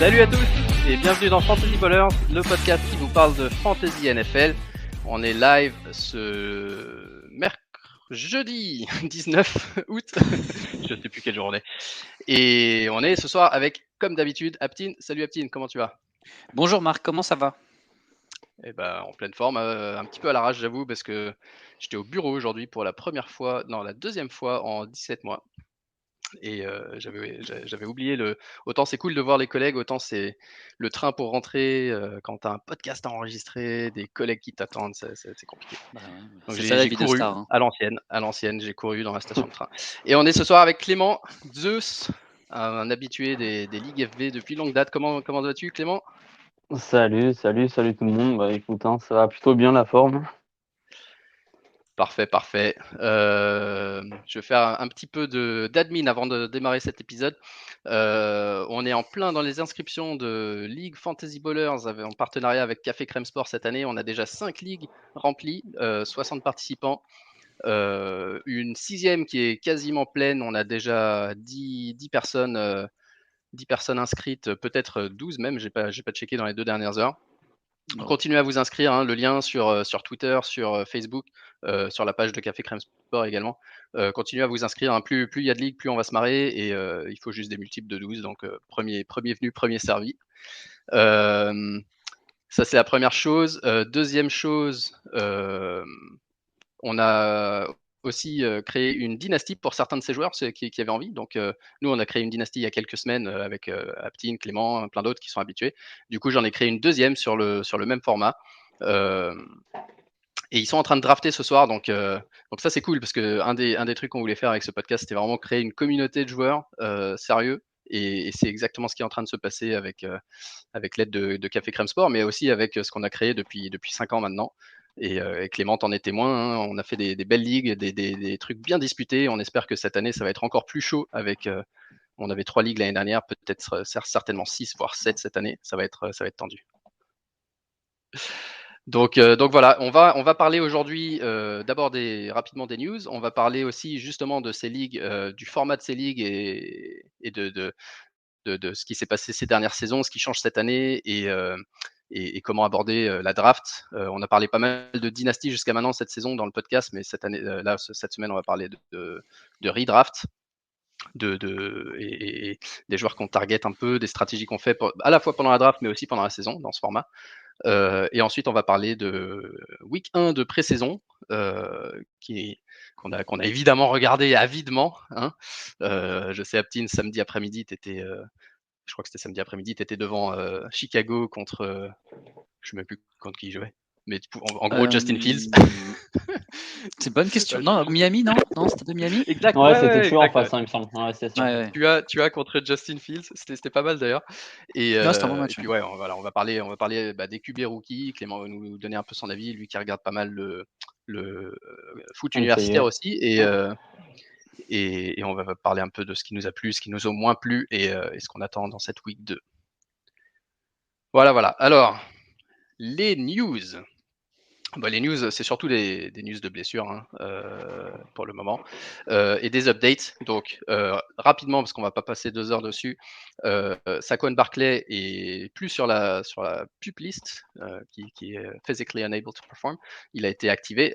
Salut à tous et bienvenue dans Fantasy Ballers, le podcast qui vous parle de Fantasy NFL. On est live ce jeudi 19 août, je sais plus quelle journée. Et on est ce soir avec, comme d'habitude, Aptine. Salut Aptine, comment tu vas? Bonjour Marc, comment ça va? Eh ben, en pleine forme, un petit peu à l'arrache j'avoue, parce que j'étais au bureau aujourd'hui pour la deuxième fois en 17 mois. Et j'avais oublié autant c'est cool de voir les collègues, autant c'est le train pour rentrer, quand tu as un podcast à enregistrer, des collègues qui t'attendent, c'est compliqué. Bah ouais, Donc c'est ça la j'ai vie de couru star, hein. à l'ancienne, j'ai couru dans la station de train. Et on est ce soir avec Clément Zeus, un habitué des ligues FV depuis longue date. Comment vas-tu Clément? Salut tout le monde. Bah écoute, ça va plutôt bien la forme. Parfait. Je vais faire un petit peu d'admin avant de démarrer cet épisode. On est en plein dans les inscriptions de Ligue Fantasy Ballers en partenariat avec Café Crème Sport cette année. On a déjà 5 ligues remplies, 60 participants. Une 6e qui est quasiment pleine. On a déjà 10 personnes, 10 personnes inscrites, peut-être 12 même. J'ai pas checké dans les 2 dernières heures. Continuez à vous inscrire, hein, le lien sur Twitter, sur Facebook, sur la page de Café Crème Sport également. Continuez à vous inscrire, hein, plus il y a de ligues, plus on va se marrer, et il faut juste des multiples de 12, donc premier venu, premier servi. Ça c'est la première chose. Deuxième chose, on a aussi créé une dynastie pour certains de ces joueurs qui avaient envie. Donc nous, on a créé une dynastie il y a quelques semaines avec Aptine, Clément, plein d'autres qui sont habitués. Du coup, j'en ai créé une deuxième sur le même format. Et ils sont en train de drafter ce soir, donc ça c'est cool parce que un des trucs qu'on voulait faire avec ce podcast, c'était vraiment créer une communauté de joueurs sérieux. Et c'est exactement ce qui est en train de se passer avec l'aide de Café Crème Sport, mais aussi avec ce qu'on a créé depuis 5 ans maintenant. Et Clément en est témoin, hein. On a fait des belles ligues, des trucs bien disputés. On espère que cette année, ça va être encore plus chaud avec. On avait 3 ligues l'année dernière, peut-être certainement 6, voire 7 cette année. Ça va être tendu. Donc voilà, on va parler aujourd'hui d'abord rapidement des news. On va parler aussi justement de ces ligues, du format de ces ligues et de ce qui s'est passé ces dernières saisons, ce qui change cette année et comment aborder la draft. On a parlé pas mal de dynasties jusqu'à maintenant cette saison dans le podcast, mais cette semaine, on va parler de redraft. Et des joueurs qu'on target un peu, des stratégies qu'on fait à la fois pendant la draft, mais aussi pendant la saison dans ce format. Et ensuite, on va parler de week 1 de pré-saison, qu'on a évidemment regardé avidement, hein. Je sais, Aptine, samedi après-midi, je crois que c'était samedi après-midi, tu étais devant Chicago contre, je ne sais même plus contre qui ils jouaient, mais en gros, Justin Fields. C'est une bonne question. Non, Miami, non? Non, c'était de Miami? Exact, Ouais, c'était toujours en exact. face, il me semble. Ouais, c'est ça. Ouais. Tu as contre Justin Fields, c'était pas mal d'ailleurs. Et, Non, c'était un bon match. puis ouais, on va parler des QB rookies. Clément va nous donner un peu son avis, lui qui regarde pas mal le foot universitaire NCAA. aussi. Et on va parler un peu de ce qui nous a plu, ce qui nous a moins plu et ce qu'on attend dans cette week 2. Voilà. Alors, les news. Les news, c'est surtout des news de blessures, hein, pour le moment, et des updates. Donc, rapidement, parce qu'on va pas passer 2 heures dessus, Saquon Barkley est plus sur la PUP list, qui est physically unable to perform. Il a été activé.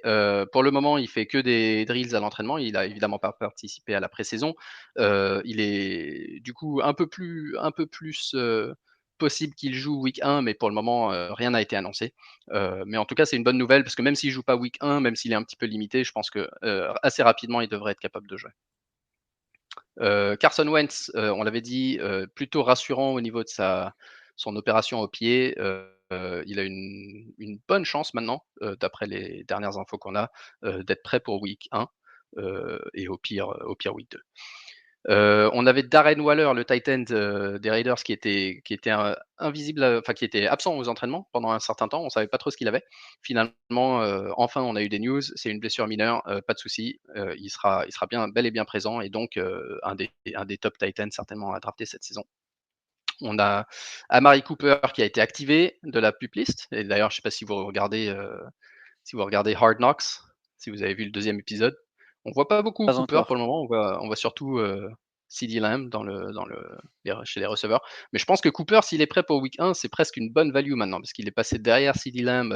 Pour le moment, il fait que des drills à l'entraînement. Il a évidemment pas participé à la pré-saison. Il est du coup un peu plus possible qu'il joue week 1, mais pour le moment, rien n'a été annoncé. Mais en tout cas, c'est une bonne nouvelle parce que même s'il joue pas week 1, même s'il est un petit peu limité, je pense que assez rapidement, il devrait être capable de jouer. Carson Wentz, on l'avait dit, plutôt rassurant au niveau de son opération au pied. Il a une bonne chance maintenant, d'après les dernières infos qu'on a, d'être prêt pour week 1 et au pire week 2. On avait Darren Waller, le tight end des Raiders, qui était invisible, enfin qui était absent aux entraînements pendant un certain temps. On savait pas trop ce qu'il avait. Finalement, enfin, on a eu des news. C'est une blessure mineure, pas de souci. Il sera bel et bien présent et donc un des top tight ends certainement à drafter cette saison. On a Amari Cooper qui a été activé de la pup list. Et d'ailleurs, je sais pas si vous regardez Hard Knocks, si vous avez vu le 2e épisode. On voit pas beaucoup Pas Cooper encore. pour le moment. On voit surtout CeeDee Lamb chez les receveurs. Mais je pense que Cooper, s'il est prêt pour Week 1, c'est presque une bonne value maintenant, parce qu'il est passé derrière CeeDee Lamb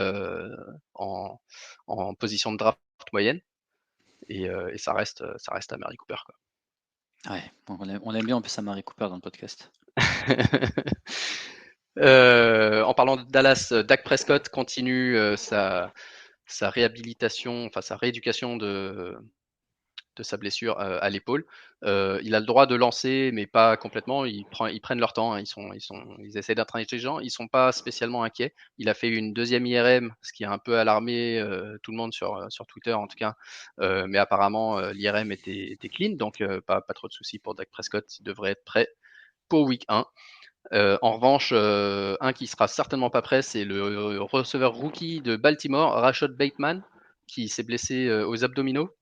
en position de draft moyenne. Et ça reste Amari Cooper, quoi. Ouais, on aime bien en plus Amari Cooper dans le podcast. En parlant de Dallas, Dak Prescott continue sa réhabilitation, enfin sa rééducation de sa blessure à l'épaule. Il a le droit de lancer, mais pas complètement. Ils prennent leur temps. Hein. Ils essaient d'être intelligents. Ils sont pas spécialement inquiets. Il a fait une deuxième IRM, ce qui a un peu alarmé tout le monde sur Twitter en tout cas. Mais apparemment, l'IRM était clean, donc pas trop de soucis pour Dak Prescott. Il devrait être prêt pour Week 1. En revanche, un qui sera certainement pas prêt, c'est le receveur rookie de Baltimore, Rashad Bateman, qui s'est blessé aux abdominaux.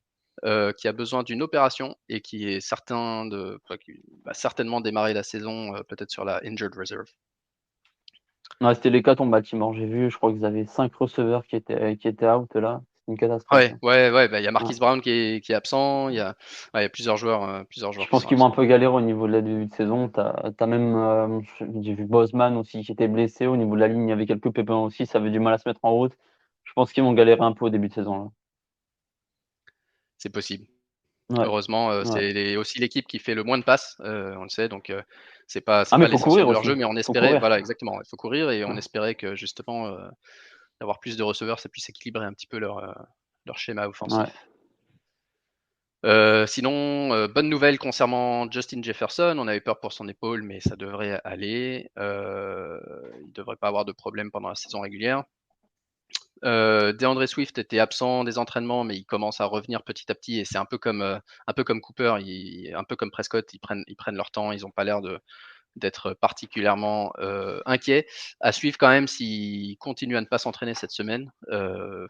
Qui a besoin d'une opération et qui est qui va certainement démarrer la saison peut-être sur la injured reserve. Ouais, c'était l'hécatombe en Baltimore. J'ai vu, je crois qu'ils avaient 5 receveurs qui étaient out là. C'est une catastrophe. Ouais. Bah, il y a Marquise Brown qui est absent. Il y a plusieurs joueurs Je qui pense sont qu'ils vont un absents. peu galérer au niveau de la début de saison. T'as même, j'ai vu Bosman aussi qui était blessé. Au niveau de la ligne, il y avait quelques pépins aussi. Ça avait du mal à se mettre en route. Je pense qu'ils vont galérer un peu au début de saison là. C'est possible. Ouais. Heureusement, c'est aussi l'équipe qui fait le moins de passes, on le sait, donc c'est pas mais faut l'essentiel courir de leur aussi. jeu, mais on Faut espérait, courir. voilà, exactement, il faut courir et on Ouais. espérait que justement d'avoir plus de receveurs, ça puisse équilibrer un petit peu leur schéma offensif. Sinon, bonne nouvelle concernant Justin Jefferson. On avait peur pour son épaule, mais ça devrait aller. Il devrait pas avoir de problème pendant la saison régulière. DeAndre Swift était absent des entraînements, mais il commence à revenir petit à petit et c'est un peu comme Cooper, un peu comme Prescott, ils prennent leur temps, ils n'ont pas l'air d'être particulièrement inquiets. À suivre quand même s'il continue à ne pas s'entraîner cette semaine.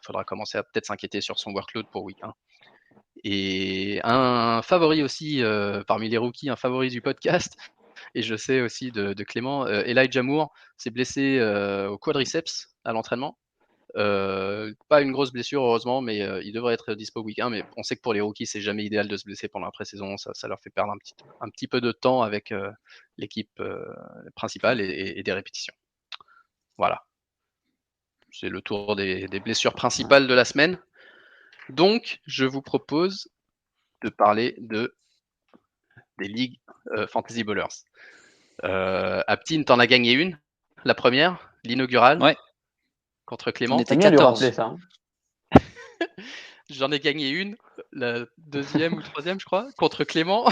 Faudra commencer à peut-être s'inquiéter sur son workload pour Week 1. Et un favori aussi parmi les rookies, un favori du podcast, et je sais aussi de Clément, Elijah Moore s'est blessé au quadriceps à l'entraînement. Pas une grosse blessure heureusement, mais il devrait être dispo Week 1. Mais on sait que pour les rookies, c'est jamais idéal de se blesser pendant la pré-saison. Ça leur fait perdre un petit peu de temps avec l'équipe principale et des répétitions. Voilà. C'est le tour des blessures principales de la semaine. Donc, je vous propose de parler des ligues Fantasy Ballers. Aptine, t'en as gagné une, la première, l'inaugurale, Ouais. contre On Clément. était Bien lui rappeler 14. ça. Hein. J'en ai gagné une, la deuxième ou troisième, je crois, contre Clément.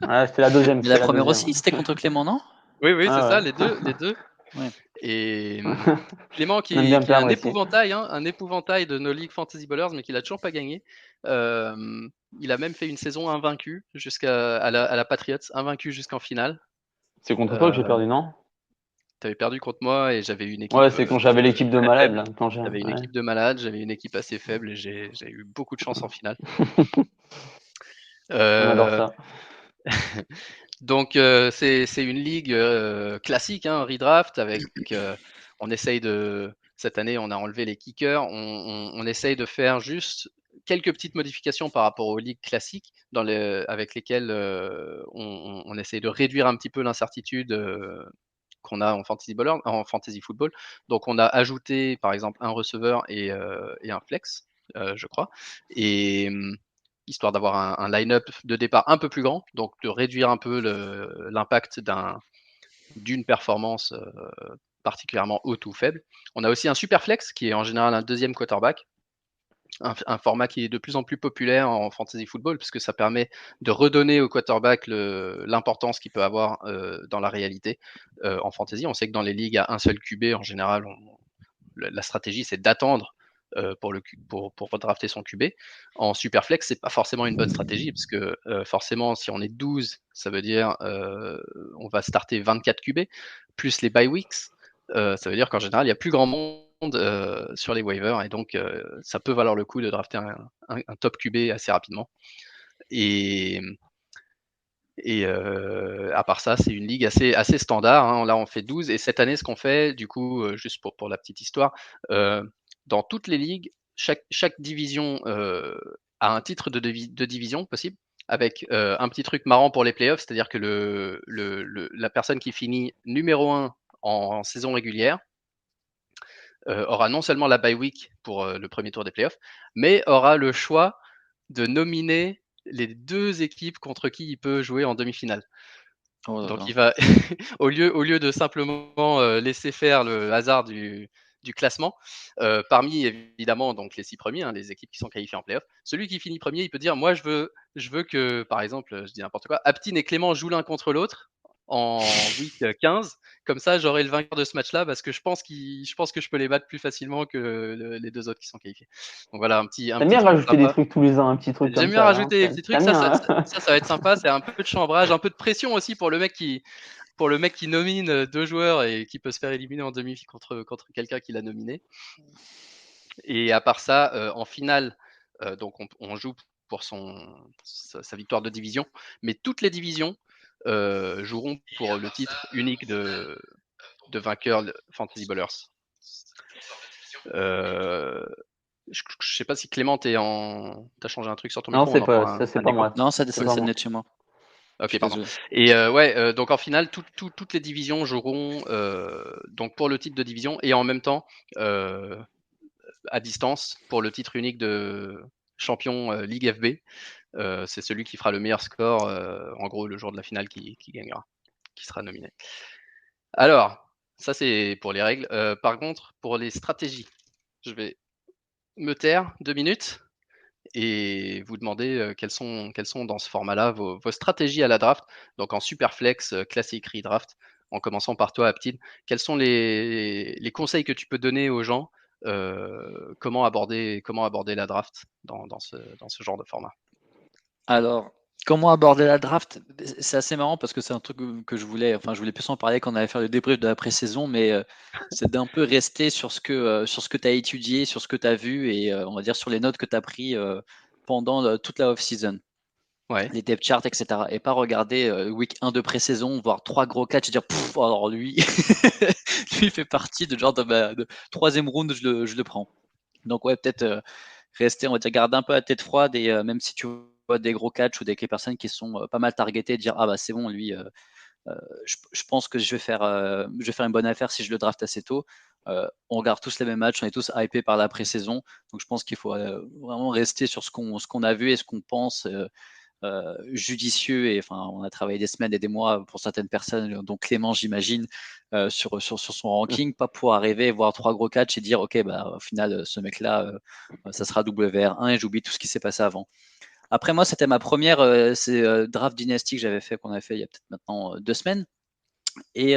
Ouais, c'était la deuxième. Mais C'était la la première deuxième. aussi, c'était contre Clément, non? Oui, Ah, c'est ça, ouais. les deux. Ouais. Et Clément On aime bien qui est perdre ici. un épouvantail de nos ligues Fantasy Ballers, mais qui l'a toujours pas gagné. Il a même fait une saison invaincue à la Patriots, invaincu jusqu'en finale. C'est contre toi que j'ai perdu, non? T'avais perdu contre moi et j'avais une équipe Ouais, c'est quand j'avais l'équipe de très malades faible. là. Quand j'ai... J'avais une Ouais. équipe de malades, j'avais une équipe assez faible et j'ai eu beaucoup de chance en finale. On adore Euh, ça. donc c'est une ligue classique, hein, redraft avec on essaye cette année on a enlevé les kickers, on essaye de faire juste quelques petites modifications par rapport aux ligues classiques avec lesquelles on essaye de réduire un petit peu l'incertitude qu'on a en fantasy football. Donc on a ajouté par exemple un receveur et un flex, je crois, et histoire d'avoir un line-up de départ un peu plus grand, donc de réduire un peu l'impact d'une performance particulièrement haute ou faible. On a aussi un super flex qui est en général un deuxième quarterback, un format qui est de plus en plus populaire en fantasy football puisque ça permet de redonner au quarterback l'importance qu'il peut avoir dans la réalité en fantasy. On sait que dans les ligues à un seul QB, en général, la stratégie c'est d'attendre pour drafter son QB. En Superflex, c'est pas forcément une bonne stratégie parce que forcément, si on est 12, ça veut dire on va starter 24 QB plus les bye weeks. Ça veut dire qu'en général, il y a plus grand monde sur les waivers et donc ça peut valoir le coup de drafter un top QB assez rapidement. Et à part ça, c'est une ligue assez standard. Hein. Là, on fait 12. Et cette année, ce qu'on fait, du coup, juste pour la petite histoire, dans toutes les ligues, chaque division a un titre de division possible. avec un petit truc marrant pour les playoffs, c'est-à-dire que la personne qui finit numéro 1 en saison régulière aura non seulement la bye week pour le premier tour des playoffs, mais aura le choix de nominer les 2 équipes contre qui il peut jouer en demi-finale. Oh là Donc là. il va au lieu de simplement laisser faire le hasard du classement, parmi évidemment donc les 6 premiers, hein, les équipes qui sont qualifiées en playoff, celui qui finit premier, il peut dire moi je veux que par exemple, je dis n'importe quoi, Aptine et Clément jouent l'un contre l'autre en week 15, comme ça j'aurai le vainqueur de ce match-là parce que je pense que je peux les battre plus facilement que les 2 autres qui sont qualifiés. Donc voilà un petit T'aimes bien truc rajouter des sympa. trucs tous les ans, un petit truc comme J'aime bien ça, là. Hein. rajouter des petits trucs, T'aimes bien. Hein. ça va être sympa, c'est un peu de chambrage, un peu de pression aussi pour le mec qui nomine 2 joueurs et qui peut se faire éliminer en demi contre quelqu'un qui l'a nominé. Et à part ça, en finale, donc on joue pour sa victoire de division, mais toutes les divisions joueront pour le titre unique de vainqueur Fantasy Ballers. Je sais pas si Clément, t'as changé un truc sur ton Non, micro, on entend ça c'est un pas écho. moi. Non, ça C'est pas moi. naît de chez moi. Je Ok, suis pardon. désolé. Et ouais, donc en finale, toutes les divisions joueront donc pour le titre de division et en même temps à distance pour le titre unique de champion Ligue FB. C'est celui qui fera le meilleur score, en gros le jour de la finale qui gagnera, qui sera nominé. Alors, ça c'est pour les règles. Par contre, pour les stratégies, je vais me taire 2 minutes et vous demander quelles sont dans ce format-là vos stratégies à la draft. Donc en Superflex, classique redraft, en commençant par toi, Aptine. Quels sont les conseils que tu peux donner aux gens comment aborder la draft dans ce genre de format? Alors, comment aborder la draft? C'est assez marrant parce que c'est un truc que je voulais plus en parler quand on allait faire le débrief de la pré-saison, mais c'est d'un peu rester sur ce que tu as étudié, sur ce que tu as vu et on va dire sur les notes que tu as pris pendant toute la off-season, Ouais. les depth charts, etc. Et pas regarder week 1 de pré-saison, voir 3 gros catchs et dire alors lui, lui fait partie de genre de troisième round, je le prends. Donc ouais, peut-être rester, on va dire, garder un peu la tête froide et même si tu vois des gros catchs ou des personnes qui sont pas mal targetées, dire ah bah c'est bon, lui, je pense que je vais faire une bonne affaire si je le draft assez tôt. On regarde tous les mêmes matchs, on est tous hypés par la pré-saison, donc je pense qu'il faut vraiment rester sur ce qu'on a vu et ce qu'on pense. Judicieux et enfin on a travaillé des semaines et des mois pour certaines personnes dont Clément j'imagine sur son ranking, pas pour arriver et voir 3 gros catchs et dire ok bah au final ce mec là ça sera WR1 et j'oublie tout ce qui s'est passé avant. Après moi c'était ma première draft dynastie que j'avais fait, qu'on avait fait il y a peut-être maintenant 2 semaines et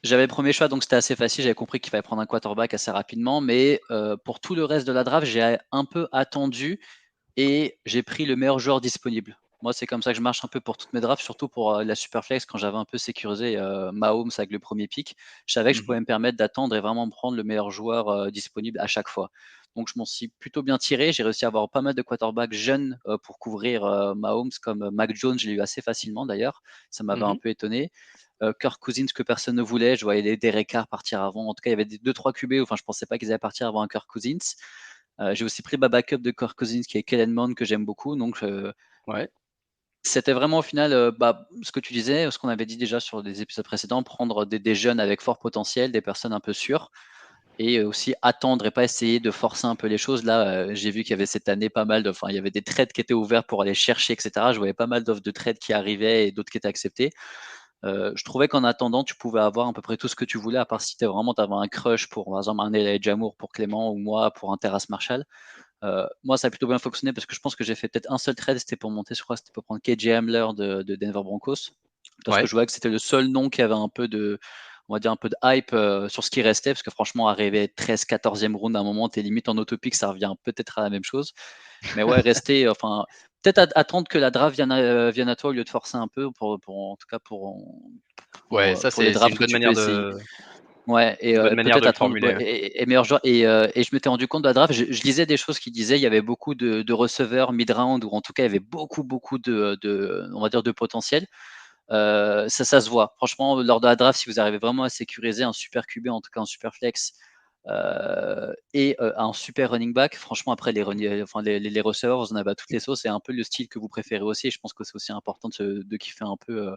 j'avais le premier choix donc c'était assez facile, j'avais compris qu'il fallait prendre un quarterback assez rapidement, mais pour tout le reste de la draft j'ai un peu attendu et j'ai pris le meilleur joueur disponible. Moi, c'est comme ça que je marche un peu pour toutes mes drafts, surtout pour la Superflex, quand j'avais un peu sécurisé Mahomes avec le premier pick. Je savais que je Mmh. pouvais me permettre d'attendre et vraiment prendre le meilleur joueur disponible à chaque fois. Donc, je m'en suis plutôt bien tiré. J'ai réussi à avoir pas mal de quarterbacks jeunes pour couvrir Mahomes, comme Mac Jones, je l'ai eu assez facilement d'ailleurs. Ça m'avait un Mmh. peu étonné. Kirk Cousins que personne ne voulait. Je voyais les Derek Carr partir avant. En tout cas, il y avait 2-3 QB. Enfin, je pensais pas qu'ils allaient partir avant un Kirk Cousins. J'ai aussi pris ma backup de Kirk Cousins qui est Kellen Mond que j'aime beaucoup. Donc, Ouais. c'était vraiment au final ce que tu disais, ce qu'on avait dit déjà sur des épisodes précédents, prendre des jeunes avec fort potentiel, des personnes un peu sûres et aussi attendre et pas essayer de forcer un peu les choses. Là, j'ai vu qu'il y avait cette année pas mal il y avait des trades qui étaient ouverts pour aller chercher, etc. Je voyais pas mal d'offres de trades qui arrivaient et d'autres qui étaient acceptées. Je trouvais qu'en attendant, tu pouvais avoir à peu près tout ce que tu voulais, à part si tu avais un crush pour, par exemple, un Elijah Moore pour Clément ou moi pour un Terrace Marshall. Moi, ça a plutôt bien fonctionné parce que je pense que j'ai fait peut-être un seul trade, c'était pour monter, je crois, c'était pour prendre KJ Hamler de Denver Broncos. Parce que Ouais. je voyais que c'était le seul nom qui avait un peu de, on va dire, un peu de hype sur ce qui restait. Parce que franchement, arriver 13, 14e round à un moment, t'es limite en autopic, ça revient peut-être à la même chose. Mais ouais, rester, enfin, peut-être attendre que la draft vienne à toi au lieu de forcer un peu, en tout cas Ouais, ça pour les c'est une drafts que bonne tu peux manière essayer. Ouais, et de peut-être le attendre formuler, ouais. et meilleur joueur. Et je m'étais rendu compte de la draft, je lisais des choses qui disaient il y avait beaucoup de receveurs mid-round, ou en tout cas il y avait beaucoup on va dire, de potentiel. Ça se voit. Franchement, lors de la draft, si vous arrivez vraiment à sécuriser un super QB, en tout cas un super flex, et un super running back. Franchement, après, les receveurs, vous en avez à toutes les sauces. C'est un peu le style que vous préférez aussi. Et je pense que c'est aussi important de kiffer un peu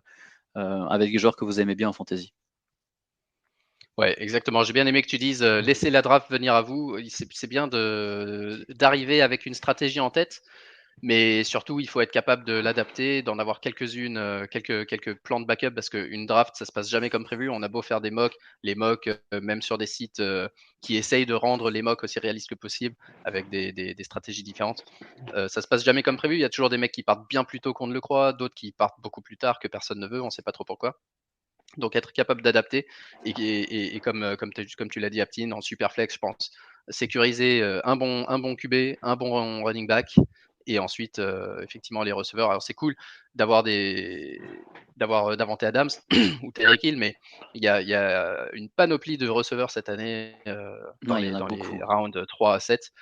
avec les joueurs que vous aimez bien en fantasy. Ouais, exactement. J'ai bien aimé que tu dises laissez la draft venir à vous. C'est bien d'arriver avec une stratégie en tête, mais surtout il faut être capable de l'adapter, d'en avoir quelques-unes, quelques plans de backup parce qu'une draft ça se passe jamais comme prévu. On a beau faire des mocks, les mocks même sur des sites qui essayent de rendre les mocks aussi réalistes que possible avec des stratégies différentes. Ça se passe jamais comme prévu. Il y a toujours des mecs qui partent bien plus tôt qu'on ne le croit, d'autres qui partent beaucoup plus tard que personne ne veut. On sait pas trop pourquoi. Donc être capable d'adapter et comme tu l'as dit Aptine, en super flex, je pense, sécuriser un bon QB, un bon running back et ensuite effectivement les receveurs. Alors c'est cool d'avoir Davante Adams ou Tyreek Hill, mais il y a une panoplie de receveurs cette année Non, il y en a dans beaucoup. les rounds 3 à 7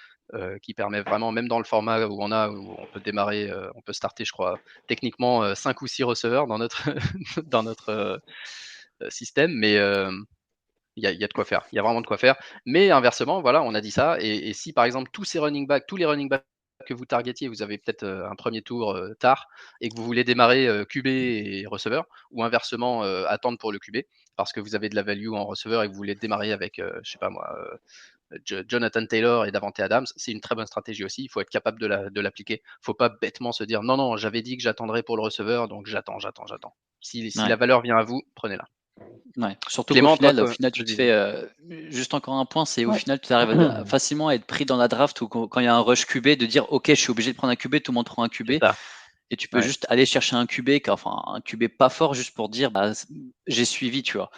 qui permet vraiment, même dans le format où on peut démarrer, on peut starter, je crois, techniquement 5 ou 6 receveurs dans notre, dans notre système, mais il y a de quoi faire. Il y a vraiment de quoi faire. Mais inversement, voilà, on a dit ça. Et si par exemple tous les running backs que vous targetiez, vous avez peut-être un premier tour tard et que vous voulez démarrer QB et receveur, ou inversement attendre pour le QB parce que vous avez de la value en receveur et que vous voulez démarrer avec, je sais pas moi, Jonathan Taylor et Davante Adams, c'est une très bonne stratégie aussi. Il faut être capable de l'appliquer. Il ne faut pas bêtement se dire non, non, j'avais dit que j'attendrais pour le receveur, donc j'attends. Si Ouais. la valeur vient à vous, prenez-la. Ouais. Surtout qu'au Clément, toi, final, tu te vas-y. fais juste encore un point, c'est au Ouais. final tu arrives facilement à être pris dans la draft ou quand il y a un rush QB de dire ok je suis obligé de prendre un QB, tout le monde prend un QB C'est ça. et tu peux Ouais. juste aller chercher un QB, enfin un QB pas fort juste pour dire bah j'ai suivi, tu vois.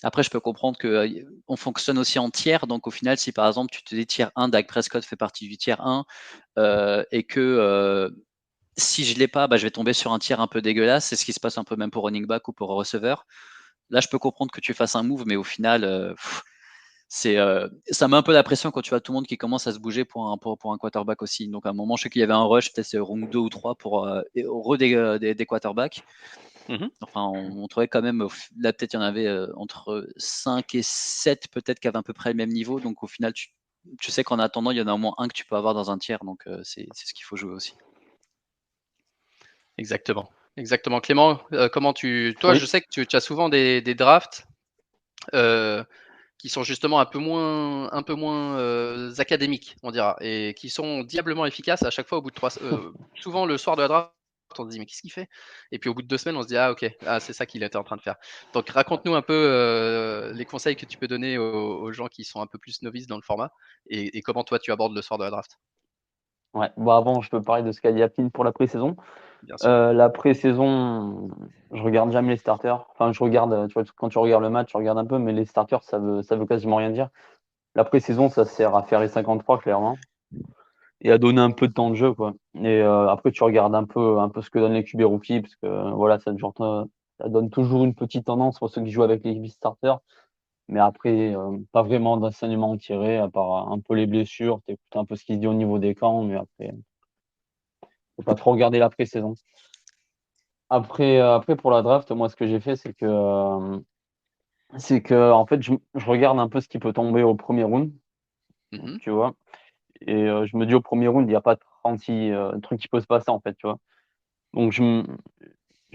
Après je peux comprendre que on fonctionne aussi en tiers, donc au final si par exemple tu te dis tiers 1, Dak Prescott fait partie du tiers 1 et que si je l'ai pas, bah, je vais tomber sur un tiers un peu dégueulasse. C'est ce qui se passe un peu même pour running back ou pour receveur. Là, je peux comprendre que tu fasses un move, mais au final, ça met un peu la pression quand tu vois tout le monde qui commence à se bouger pour un quarterback aussi. Donc à un moment, je sais qu'il y avait un rush, peut-être c'est round 2 ou 3 pour des quarterbacks. Mhm. Enfin, on trouvait quand même, là peut-être il y en avait entre 5 et 7 peut-être qui avaient à peu près le même niveau. Donc au final, tu sais qu'en attendant, il y en a au moins un que tu peux avoir dans un tiers. Donc c'est ce qu'il faut jouer aussi. Exactement. Exactement. Clément, toi, Oui. je sais que tu as souvent des drafts qui sont justement un peu moins académiques, on dira, et qui sont diablement efficaces à chaque fois au bout de souvent le soir de la draft. On se dit mais qu'est-ce qu'il fait? Et puis au bout de 2 semaines, on se dit ah ok, ah, c'est ça qu'il était en train de faire. Donc raconte-nous un peu les conseils que tu peux donner aux gens qui sont un peu plus novices dans le format et comment toi tu abordes le soir de la draft. Ouais. Bon, avant, je peux parler de ce qu'a dit Aptine pour la pré-saison. Bien sûr. La pré-saison, je regarde jamais les starters. Enfin, je regarde, tu vois, quand tu regardes le match, tu regardes un peu, mais les starters, ça veut quasiment rien dire. La pré-saison, ça sert à faire les 53, clairement, et à donner un peu de temps de jeu, quoi. Et après, tu regardes un peu ce que donnent les QB rookies, parce que voilà, ça donne toujours une petite tendance pour ceux qui jouent avec les QB starters. Mais après, pas vraiment d'enseignement tiré, à part un peu les blessures. Tu écoutes un peu ce qui se dit au niveau des camps, mais après, faut pas trop regarder la pré-saison. Après, pour la draft, moi, ce que j'ai fait, c'est que en fait, je regarde un peu ce qui peut tomber au premier round, Mhm. tu vois. Et je me dis au premier round, il n'y a pas 36 trucs qui peuvent se passer, en fait, tu vois. Donc, je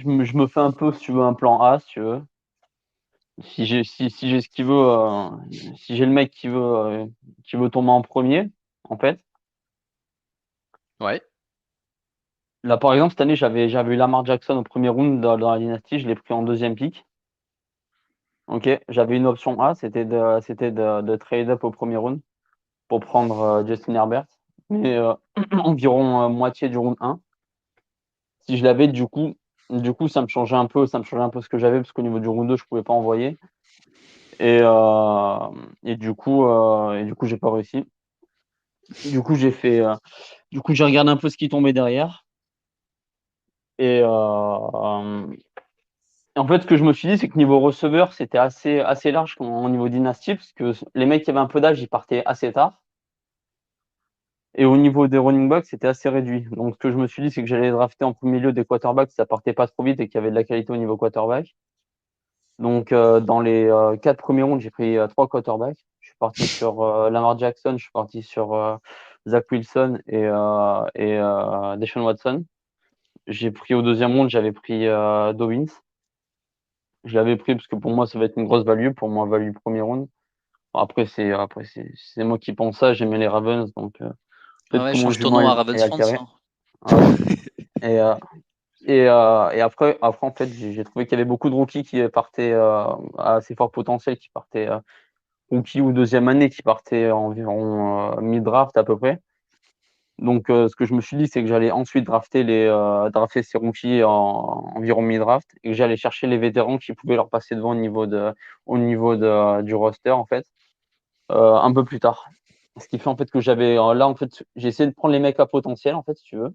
me fais un peu, si tu veux, un plan A, si tu veux. Si j'ai ce qu'il veut, si j'ai le mec qui veut tomber en premier, en fait. Ouais. Là, par exemple, cette année, j'avais eu Lamar Jackson au premier round dans la dynastie, je l'ai pris en deuxième pick. Ok, j'avais une option A, c'était de trade up au premier round pour prendre Justin Herbert, mais environ moitié du round 1. Si je l'avais, du coup, ça me changeait un peu ce que j'avais, parce qu'au niveau du round 2, je pouvais pas envoyer. Et, euh, et du coup, j'ai pas réussi. Du coup, j'ai regardé un peu ce qui tombait derrière. Et en fait, ce que je me suis dit, c'est que niveau receveur, c'était assez large au niveau dynastie, parce que les mecs qui avaient un peu d'âge, ils partaient assez tard. Et au niveau des running backs, c'était assez réduit. Donc, ce que je me suis dit, c'est que j'allais drafter en premier lieu des quarterbacks, ça partait pas trop vite et qu'il y avait de la qualité au niveau quarterback. Donc, dans les 4 premiers rounds, j'ai pris 3 quarterbacks. Je suis parti sur Lamar Jackson, je suis parti sur Zach Wilson et Deshaun Watson. J'ai pris au deuxième round, j'avais pris Dobbins. Je l'avais pris parce que pour moi, ça va être une grosse value. Pour moi, value premier round. Après, c'est moi qui pense ça. J'aimais les Ravens, donc peut-être que mon change ton jugement nom à est Ravens Fans. altéré. Hein. Et après, en fait, j'ai trouvé qu'il y avait beaucoup de rookies qui partaient à assez fort potentiel, qui partaient rookie ou deuxième année, qui partaient environ mid-draft à peu près. Donc, ce que je me suis dit, c'est que j'allais ensuite drafter ces rookies environ mi-draft et que j'allais chercher les vétérans qui pouvaient leur passer devant du roster, en fait, un peu plus tard. Ce qui fait en fait que là, en fait, j'ai essayé de prendre les mecs à potentiel, en fait, si tu veux,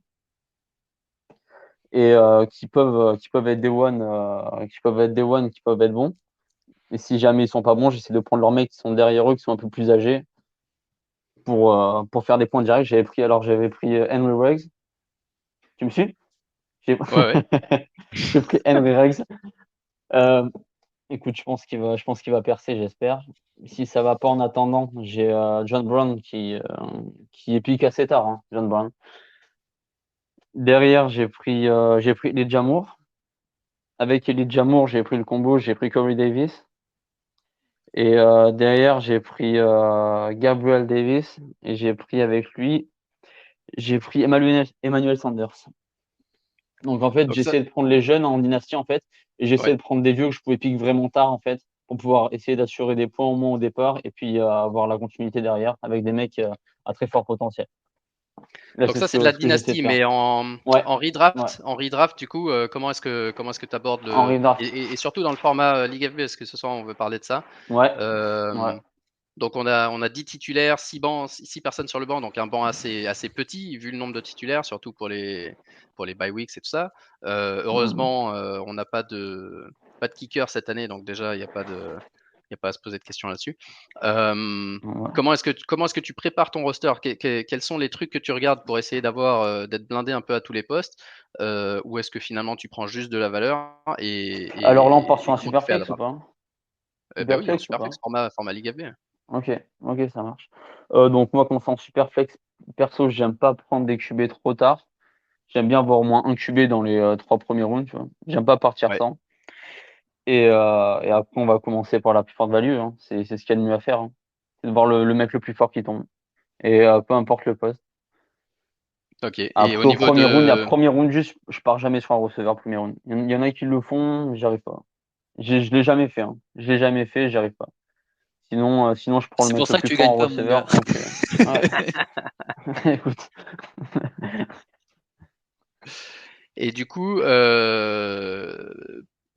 et qui peuvent être qui peuvent être bons. Et si jamais ils sont pas bons, j'essaie de prendre leurs mecs qui sont derrière eux, qui sont un peu plus âgés, pour faire des points directs. J'avais pris Henry Ruggs. Tu me suis? Ouais. J'ai pris Henry Ruggs. Écoute, je pense qu'il va percer, j'espère. Si ça va pas en attendant, j'ai John Brown qui pique assez tard, hein, John Brown. Derrière, j'ai pris Elijah Moore. Avec Elijah Moore, j'ai pris le combo, j'ai pris Corey Davis. Et derrière, j'ai pris Gabriel Davis et j'ai pris Emmanuel Sanders. Donc en fait, Donc ça, j'essaie de prendre les jeunes en dynastie en fait, et j'essaie ouais. de prendre des vieux que je pouvais piquer vraiment tard en fait, pour pouvoir essayer d'assurer des points au moins au départ et puis avoir la continuité derrière avec des mecs à très fort potentiel. Là, Donc c'est ça, c'est de la ce que j'essaie de dynastie, faire. mais Ouais, en ouais. redraft, du coup, comment est-ce que tu abordes Henry Draft. et surtout dans le format Ligue FB, parce que ce soir on veut parler de ça. Ouais, ouais. Euh, donc on a 10 titulaires, 6 bancs, 6 personnes sur le banc, donc un banc assez petit vu le nombre de titulaires, surtout pour les bye weeks et tout ça. Heureusement, on n'a pas de kicker cette année, donc déjà il n'y a pas à se poser de questions là-dessus. Ouais. Comment est-ce que tu prépares ton roster? Quels sont les trucs que tu regardes pour essayer d'être blindé un peu à tous les postes? Ou est-ce que finalement tu prends juste de la valeur Alors là, on part et sur un comment tu fais à la superflex ou draft? pas? Bah oui, en Superflex ou pas? Superflex, format Ligue FB. Ok, ok, ça marche. Donc moi, quand c'est en superflex, perso, j'aime pas prendre des QB trop tard. J'aime bien avoir au moins un QB dans les 3 premiers rounds, tu vois. J'aime pas partir Ouais. sans. Et après, on va commencer par la plus forte value, hein. C'est ce qu'il y a de mieux à faire, hein. C'est de voir le mec le plus fort qui tombe. Et peu importe le poste. Ok. Et au Après, niveau de. premier round, juste, je pars jamais sur un receveur premier round. Il y en a qui le font, j'y arrive pas. Je l'ai jamais fait, hein. Je l'ai jamais fait, j'y arrive pas. Sinon, je prends le C'est pour mec le ça que plus tu fort en gagnes pas, mon gars. receveur. Donc, ouais. Écoute. Et du coup,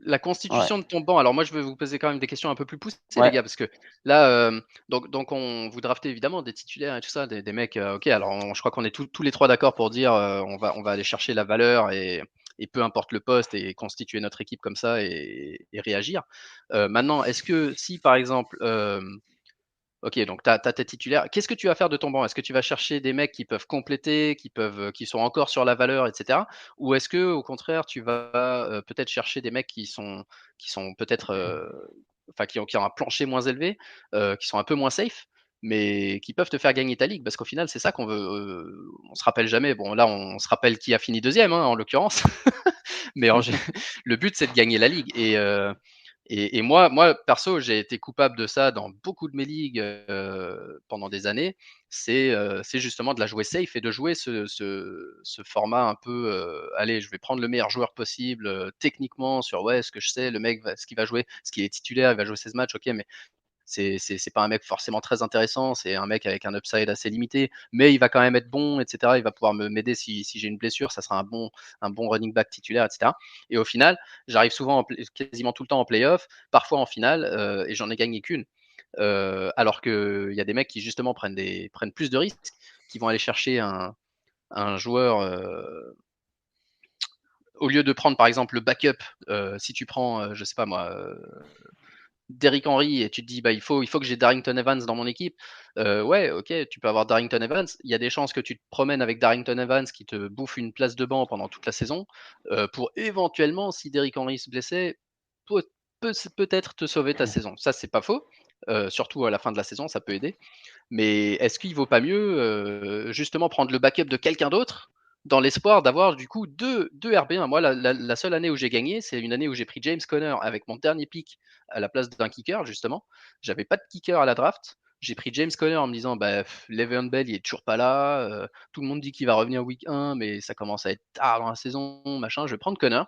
la Ouais, constitution de ton banc. Alors moi, je vais vous poser quand même des questions un peu plus poussées, les ouais. gars, parce que là, donc on vous draftez évidemment des titulaires et tout ça, des mecs. Ok, alors je crois qu'on est tous les trois d'accord pour dire, on va aller chercher la valeur et peu importe le poste et constituer notre équipe comme ça et réagir. Maintenant, est-ce que si par exemple ok, donc tu as tes titulaires. Qu'est-ce que tu vas faire de ton banc? Est-ce que tu vas chercher des mecs qui peuvent compléter, qui sont encore sur la valeur, et cetera? Ou est-ce que au contraire, tu vas, peut-être chercher des mecs qui sont peut-être, enfin qui ont un plancher moins élevé, qui sont un peu moins safe, mais qui peuvent te faire gagner ta ligue? Parce qu'au final, c'est ça qu'on veut, on se rappelle jamais. Bon là, on se rappelle qui a fini deuxième, hein, en l'occurrence, mais le but, c'est de gagner la ligue et moi, perso, j'ai été coupable de ça dans beaucoup de mes ligues pendant des années. C'est justement de la jouer safe et de jouer ce format un peu. Allez, je vais prendre le meilleur joueur possible techniquement sur ouais, ce que je sais, le mec, ce qu'il va jouer, ce qu'il est titulaire, il va jouer 16 matchs, ok, mais c'est pas un mec forcément très intéressant, c'est un mec avec un upside assez limité, mais il va quand même être bon, etc. Il va pouvoir m'aider si j'ai une blessure, ça sera un bon running back titulaire, etc. Et au final, j'arrive souvent quasiment tout le temps en playoff, parfois en finale, et j'en ai gagné qu'une. Alors qu'il y a des mecs qui justement prennent plus de risques, qui vont aller chercher un joueur au lieu de prendre par exemple le backup. Si tu prends, je sais pas moi, Derrick Henry et tu te dis bah il faut que j'ai Darrington Evans dans mon équipe. Ouais, ok, tu peux avoir Darrington Evans. Il y a des chances que tu te promènes avec Darrington Evans qui te bouffe une place de banc pendant toute la saison pour éventuellement, si Derrick Henry se blessait, peut-être te sauver ta saison. Ça, c'est pas faux. surtout à la fin de la saison, ça peut aider. Mais est-ce qu'il vaut pas mieux justement prendre le backup de quelqu'un d'autre dans l'espoir d'avoir du coup deux RB1? Moi, la seule année où j'ai gagné, c'est une année où j'ai pris James Conner avec mon dernier pick à la place d'un kicker, justement. J'avais pas de kicker à la draft. J'ai pris James Conner en me disant, bah, Le'Veon Bell, il est toujours pas là. Tout le monde dit qu'il va revenir week 1, mais ça commence à être tard dans la saison, machin. Je vais prendre Conner.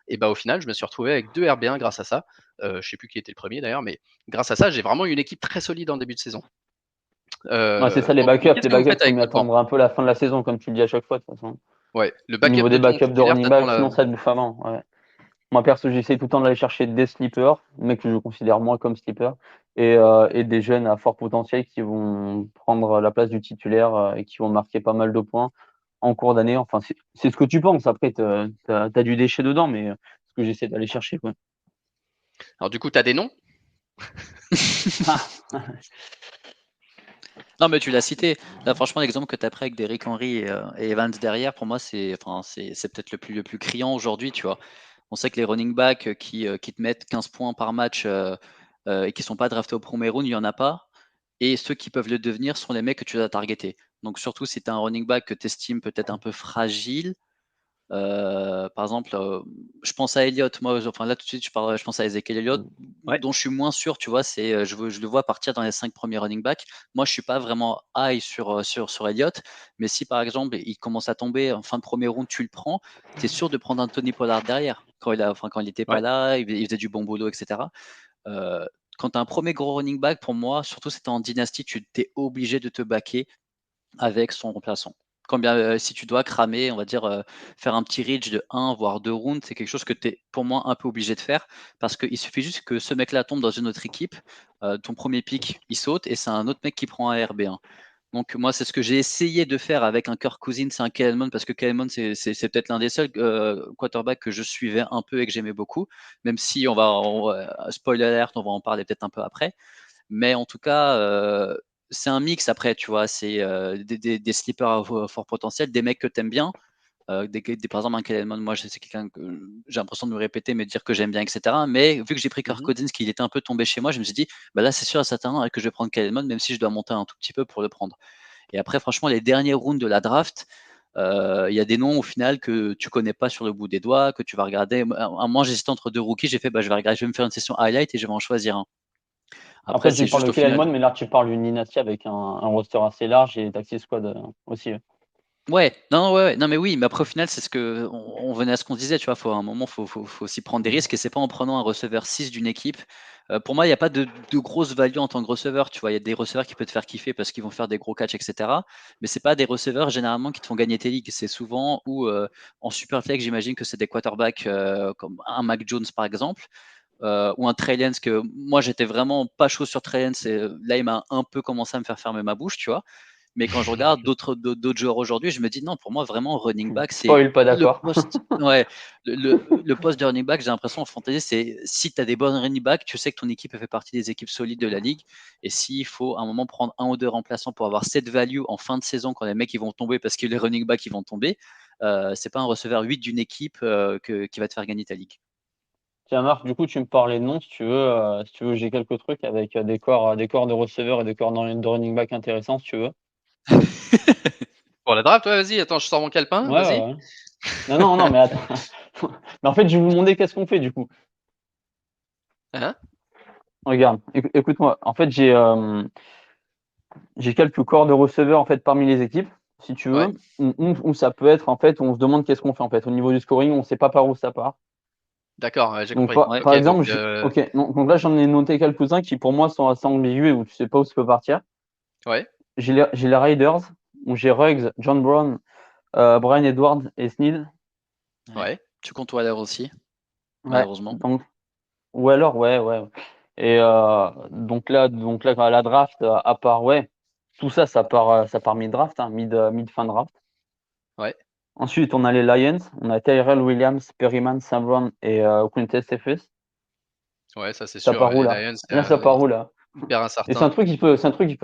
Et bah, au final, je me suis retrouvé avec 2 RB1 grâce à ça. Je sais plus qui était le premier d'ailleurs, mais grâce à ça, j'ai vraiment eu une équipe très solide en début de saison. Ouais, c'est ça, les Donc, backups. qu'est-ce Les que vous backups, faites faut avec mieux votre banc? attendre un peu la fin de la saison, comme tu le dis à chaque fois, de toute façon. Ouais, le Au backup niveau de des ton backups de titulaire, running t'attends back, la. sinon ça te bouffe avant. Ouais. Moi, perso, j'essaie tout le temps d'aller chercher des sleepers, mecs que je considère moins comme sleepers, et des jeunes à fort potentiel qui vont prendre la place du titulaire et qui vont marquer pas mal de points en cours d'année. Enfin, c'est ce que tu penses. Après, t'as du déchet dedans, mais ce que j'essaie d'aller chercher, quoi. Alors du coup, t'as des noms? Non, mais tu l'as cité. Là, franchement, l'exemple que tu as pris avec Derrick Henry et Evans derrière, pour moi, c'est peut-être le plus criant aujourd'hui, tu vois. On sait que les running backs qui te mettent 15 points par match et qui sont pas draftés au premier round, il y en a pas. Et ceux qui peuvent le devenir sont les mecs que tu dois targeter. Donc, surtout si tu as un running back que tu estimes peut-être un peu fragile, par exemple, je pense à Elliott. Moi, enfin là tout de suite, je pense à Ezekiel Elliott, Ouais. dont je suis moins sûr. Tu vois, c'est je le vois partir dans les 5 premiers running backs. Moi, je suis pas vraiment high sur Elliott, mais si par exemple il commence à tomber en fin de premier round, tu le prends, tu es sûr de prendre un Tony Pollard derrière. Quand il était pas Ouais. là, il faisait du bon boulot, etc. Euh, Quand tu as un premier gros running back, pour moi, surtout si tu es en dynastie, tu es obligé de te backer avec son remplaçant. Si tu dois cramer, on va dire, faire un petit reach de 1 voire 2 rounds, c'est quelque chose que tu es pour moi un peu obligé de faire parce qu'il suffit juste que ce mec-là tombe dans une autre équipe, ton premier pick, il saute et c'est un autre mec qui prend un RB1. Donc moi, c'est ce que j'ai essayé de faire avec un Kirk Cousins et un Kellen Mond parce que Kellen Mond, c'est peut-être l'un des seuls quarterbacks que je suivais un peu et que j'aimais beaucoup, même si spoiler alert, on va en parler peut-être un peu après. Mais en tout cas, c'est un mix après, tu vois. C'est des sleepers à fort potentiel, des mecs que tu aimes bien. Par exemple, un Kellen Mond, moi, c'est quelqu'un que j'ai l'impression de me répéter, mais de dire que j'aime bien, etc. Mais vu que j'ai pris Kirk Cousins, qu'il était un peu tombé chez moi, je me suis dit, bah là, c'est sûr à certain que je vais prendre Kellen Mond, même si je dois monter un tout petit peu pour le prendre. Et après, franchement, les derniers rounds de la draft, il y a des noms au final que tu connais pas sur le bout des doigts, que tu vas regarder. Moi, j'hésitais entre deux rookies, j'ai fait, bah, je vais regarder, je vais me faire une session highlight et je vais en choisir un. Après, Après, c'est tu parles juste de au Kellen Mond, final. mais là, tu parles d'une dynastie avec un roster assez large et Taxi Squad aussi. Ouais, non, ouais, non, mais oui, mais après au final, c'est ce que on venait à ce qu'on disait, tu vois, faut à un moment, faut aussi prendre des risques et c'est pas en prenant un receveur 6 d'une équipe. Pour moi, il n'y a pas de grosse value en tant que receveur, tu vois. Il y a des receveurs qui peuvent te faire kiffer parce qu'ils vont faire des gros catchs, etc. Mais c'est pas des receveurs généralement qui te font gagner tes ligues. C'est souvent ou en super flex, j'imagine que c'est des quarterbacks comme un Mac Jones par exemple. Ou un Trey Lance que moi j'étais vraiment pas chaud sur Trey Lance et là il m'a un peu commencé à me faire fermer ma bouche, tu vois. Mais quand je regarde d'autres joueurs aujourd'hui, je me dis non, pour moi, vraiment, running back, c'est Spoil, pas le d'accord. poste. Ouais, le poste de running back, j'ai l'impression en fantasy, c'est si tu as des bonnes running backs, tu sais que ton équipe fait partie des équipes solides de la ligue. Et s'il faut à un moment prendre un ou deux remplaçants pour avoir cette value en fin de saison quand les mecs ils vont tomber parce que les running backs ils vont tomber, c'est pas un receveur 8 d'une équipe qui va te faire gagner ta ligue. Tiens, Marc, du coup, tu me parlais de noms, si tu veux. Si tu veux, j'ai quelques trucs avec des corps de receveurs et des corps de running back intéressants, si tu veux. Pour la draft, ouais, vas-y, attends, je sors mon calepin, Ouais, vas-y. ouais, ouais. Non, non, non, mais attends. Mais en fait, je vais vous demander qu'est-ce qu'on fait, du coup. Hein? Regarde, écoute-moi. En fait, j'ai quelques corps de receveurs, en fait, parmi les équipes, si tu Ouais, veux, où ça peut être, en fait, où on se demande qu'est-ce qu'on fait, en fait. Au niveau du scoring, on ne sait pas par où ça part. d'accord, ouais, j'ai Donc, compris. Ouais. par Ok, donc exemple, ok, donc là, j'en ai noté quelques-uns qui, pour moi, sont assez ambigus et où tu sais pas où ça peut partir. ouais, J'ai les Raiders, où j'ai Ruggs, John Brown, Brian Edwards et Snead. Ouais. ouais, Tu comptes Waller aussi, Ouais, malheureusement. donc, ou alors, ouais, ouais. Et donc là, à la draft, à part, ouais, tout ça, ça part mid-draft, hein, mid-fin draft. ouais, Ensuite, on a les Lions, on a Tyrell Williams, Perryman, Sam Brown et Quintez Cephus. ouais, ça c'est Ça sûr. part où Les là? Lions, Là, ça part où là? hyper Et c'est incertain. un truc qui peut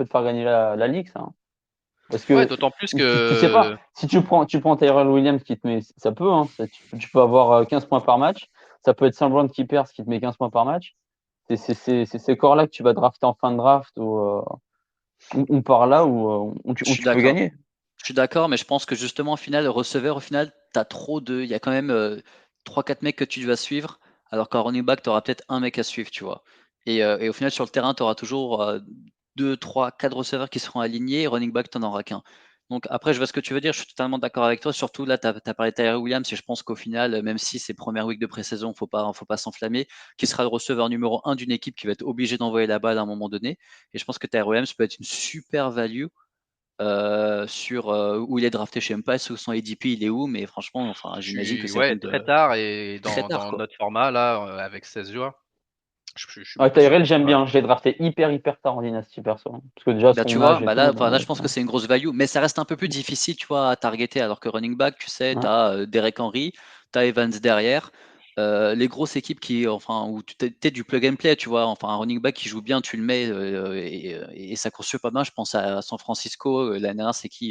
te faire gagner la ligue, ça, hein. Parce Ouais, que d'autant plus tu sais pas, que. si tu prends Tyrell Williams qui te met, ça peut, hein, tu peux avoir 15 points par match. Ça peut être Sam Brown qui perd, ce qui te met 15 points par match. C'est ces corps-là que tu vas drafter en fin de draft ou par là où Je tu suis peux d'accord. gagner. Je suis d'accord, mais je pense que justement, au final, le receveur, au final, t'as trop de. Il y a quand même 3-4 mecs que tu vas suivre, alors qu'en running back, tu auras peut-être un mec à suivre, tu vois. Et au final, sur le terrain, tu auras toujours 2, 3, 4 receveurs qui seront alignés, et running back, tu n'en auras qu'un. Donc après, je vois ce que tu veux dire, je suis totalement d'accord avec toi. Surtout là, tu as parlé de Tyrell Williams, et je pense qu'au final, même si c'est première week de pré-saison, faut pas s'enflammer, qui sera le receveur numéro 1 d'une équipe qui va être obligée d'envoyer la balle à un moment donné. Et je pense que Tyrell Williams peut être une super value sur où il est drafté. Je sais même pas où son ADP, il est où, mais franchement, enfin, Je j'imagine que suis c'est une très de tard et très tard, dans quoi. notre format là, avec 16 joueurs, je suis Ouais, même sûr Tyrell, que j'aime voilà. bien. Je l'ai drafté hyper tard en dynastie perso, hein. Parce que déjà Bah, tu son vois, âge et bah tout. là, Donc, enfin, là, je pense que c'est une grosse value, mais ça reste un peu plus difficile, tu vois, à targeter, alors que running back, tu sais, ouais. tu as Derek Henry, tu as Evans derrière. Les grosses équipes enfin, où tu es du plug and play, tu vois, enfin, un running back qui joue bien, tu le mets et ça court pas mal. Je pense à San Francisco, l'année dernière, c'est qui il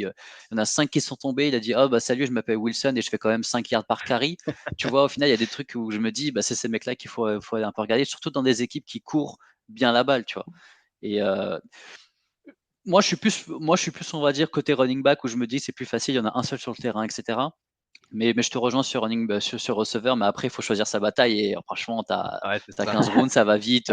y en a 5 qui sont tombés. Il a dit, oh, bah, salut, je m'appelle Wilson et je fais quand même 5 yards par carry. Tu vois, au final, il y a des trucs où je me dis, bah, c'est ces mecs-là qu'il faut aller un peu regarder, surtout dans des équipes qui courent bien la balle, tu vois. Et moi, je suis plus, on va dire, côté running back où je me dis c'est plus facile, il y en a un seul sur le terrain, etc. Mais je te rejoins sur sur receveur, mais après, il faut choisir sa bataille. Et franchement, tu as, Ouais, c'est ça. 15 rounds, ça va vite.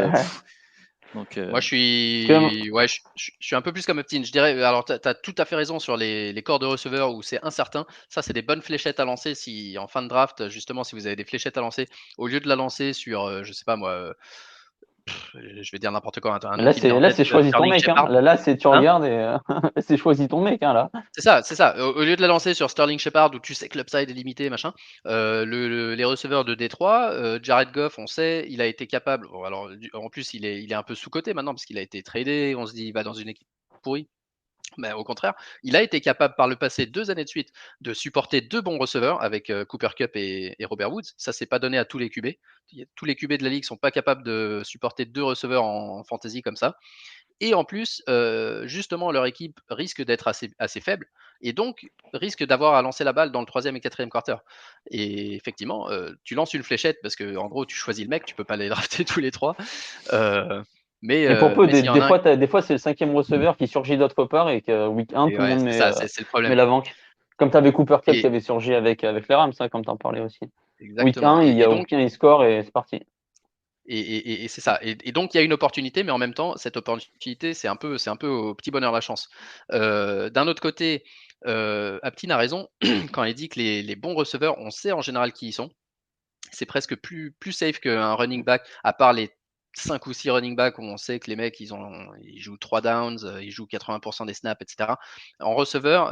Donc, Moi, je Parce que, suis, ouais, je suis un peu plus comme Eptin. Je dirais, alors, tu as tout à fait raison sur les corps de receveurs où c'est incertain. Ça, c'est des bonnes fléchettes à lancer si, en fin de draft, justement, si vous avez des fléchettes à lancer, au lieu de la lancer sur, je sais pas moi, je vais dire n'importe quoi, un nom qui me vient en là, tête, c'est choisi ton Sterling mec, hein. Shepard. Là, c'est tu Hein? regardes et c'est choisi ton mec, hein, là. C'est ça. Au lieu de la lancer sur Sterling Shepard où tu sais que l'upside est limité, machin, les receveurs de Détroit, Jared Goff, on sait, il a été capable. Bon, alors, en plus, il est un peu sous-coté maintenant parce qu'il a été tradé. On se dit, il va dans une équipe pourrie. Mais au contraire, il a été capable par le passé 2 années de suite de supporter 2 bons receveurs avec Cooper Kupp et Robert Woods. Ça, c'est pas donné à tous les QB. Tous les QB de la ligue sont pas capables de supporter 2 receveurs en fantasy comme ça. Et en plus, justement, leur équipe risque d'être assez faible et donc risque d'avoir à lancer la balle dans le troisième et quatrième quarter. Et effectivement, tu lances une fléchette parce que en gros, tu choisis le mec, tu peux pas les drafter tous les trois. Euh, Et pour peu, mais s'il y en a un, des fois, c'est le cinquième receveur qui surgit d'autre part et que week 1, et tout le ouais, monde c'est ça, c'est le met problème. la banque. Comme tu avais Cooper Cup qui Et avait surgi avec les Rams, hein, comme tu en parlais aussi. Week exactement. 1, Et donc, week 1, il score et c'est parti. et c'est ça. Et donc, il y a une opportunité, mais en même temps, cette opportunité, c'est un peu au petit bonheur la chance. D'un autre côté, Aptin a raison quand il dit que les bons receveurs, on sait en général qui ils sont. C'est presque plus safe qu'un running back, à part les 5 ou 6 running backs où on sait que les mecs, ils jouent 3 downs, ils jouent 80% des snaps, etc. En receveur,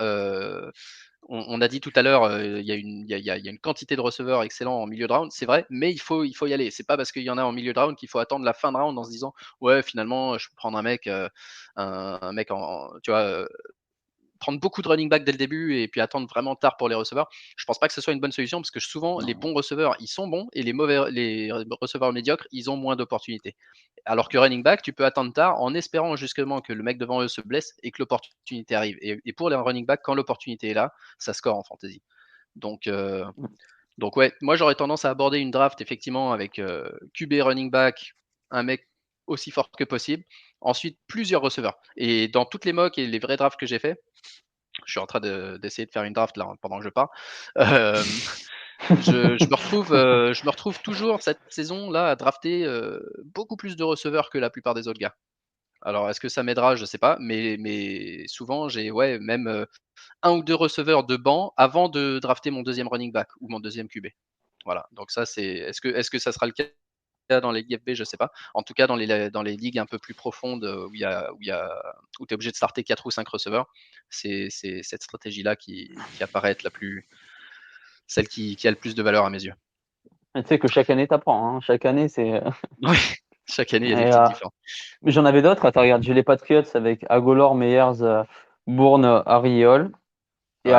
on a dit tout à l'heure, il y a une quantité de receveurs excellents en milieu de round, c'est vrai, mais il faut y aller. C'est pas parce qu'il y en a en milieu de round qu'il faut attendre la fin de round en se disant ouais, finalement, je peux prendre un mec, un mec tu vois, prendre beaucoup de running back dès le début et puis attendre vraiment tard pour les receveurs. Je pense pas que ce soit une bonne solution parce que souvent les non. bons receveurs ils sont bons et les receveurs médiocres ils ont moins d'opportunités. Alors que running back tu peux attendre tard en espérant justement que le mec devant eux se blesse et que l'opportunité arrive. Et pour les running back quand l'opportunité est là, ça score en fantasy. Donc ouais, moi j'aurais tendance à aborder une draft effectivement avec QB running back, un mec aussi fort que possible. Ensuite, plusieurs receveurs. Et dans toutes les mocks et les vrais drafts que j'ai fait, je suis en train d'essayer de faire une draft là pendant que je parle. Euh, je me retrouve toujours cette saison là à drafter beaucoup plus de receveurs que la plupart des autres gars. Alors est-ce que ça m'aidera, je sais pas, mais souvent j'ai ouais même un ou deux receveurs de banc avant de drafter mon deuxième running back ou mon deuxième QB. Voilà. Donc ça c'est est-ce que ça sera le cas dans les ligues FB, je sais pas. En tout cas, dans les ligues un peu plus profondes où tu es obligé de starter 4 ou 5 receveurs, c'est cette stratégie-là qui apparaît être celle qui a le plus de valeur à mes yeux. Mais tu sais que chaque année, t'apprends, hein. Chaque année, c'est. Oui, chaque année, il y a des Et, petites différences. mais j'en avais d'autres. Attends, regarde, j'ai les Patriots avec Agolor, Meyers, Bourne, Harry et Hall. Ouais.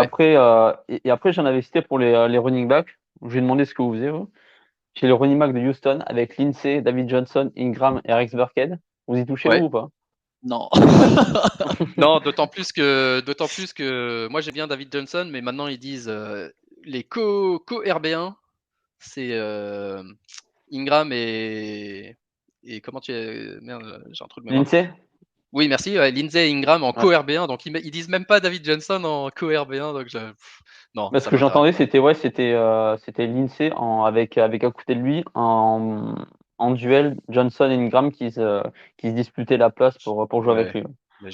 Et après, j'en avais cité pour les running backs. Je vais demander ce que vous faisiez, vous. J'ai le running back de Houston avec Lindsay, David Johnson, Ingram et Rex Burkhead. Vous y touchez, vous, Ouais. ou pas? Non. Non, d'autant plus que moi j'aime bien David Johnson, mais maintenant ils disent les co RB1, c'est Ingram et comment tu es. Merde, j'ai un trou de mémoire. Lindsay? Oui, merci. Lindsay et Ingram en Ouais. co-RB1. Donc, ils disent même pas David Johnson en co-RB1. Donc, non, Parce ça que m'intéresse. j'entendais, c'était Lindsay avec à côté de lui en duel Johnson et Ingram qui se disputaient la place pour jouer avec Ouais. lui. Mais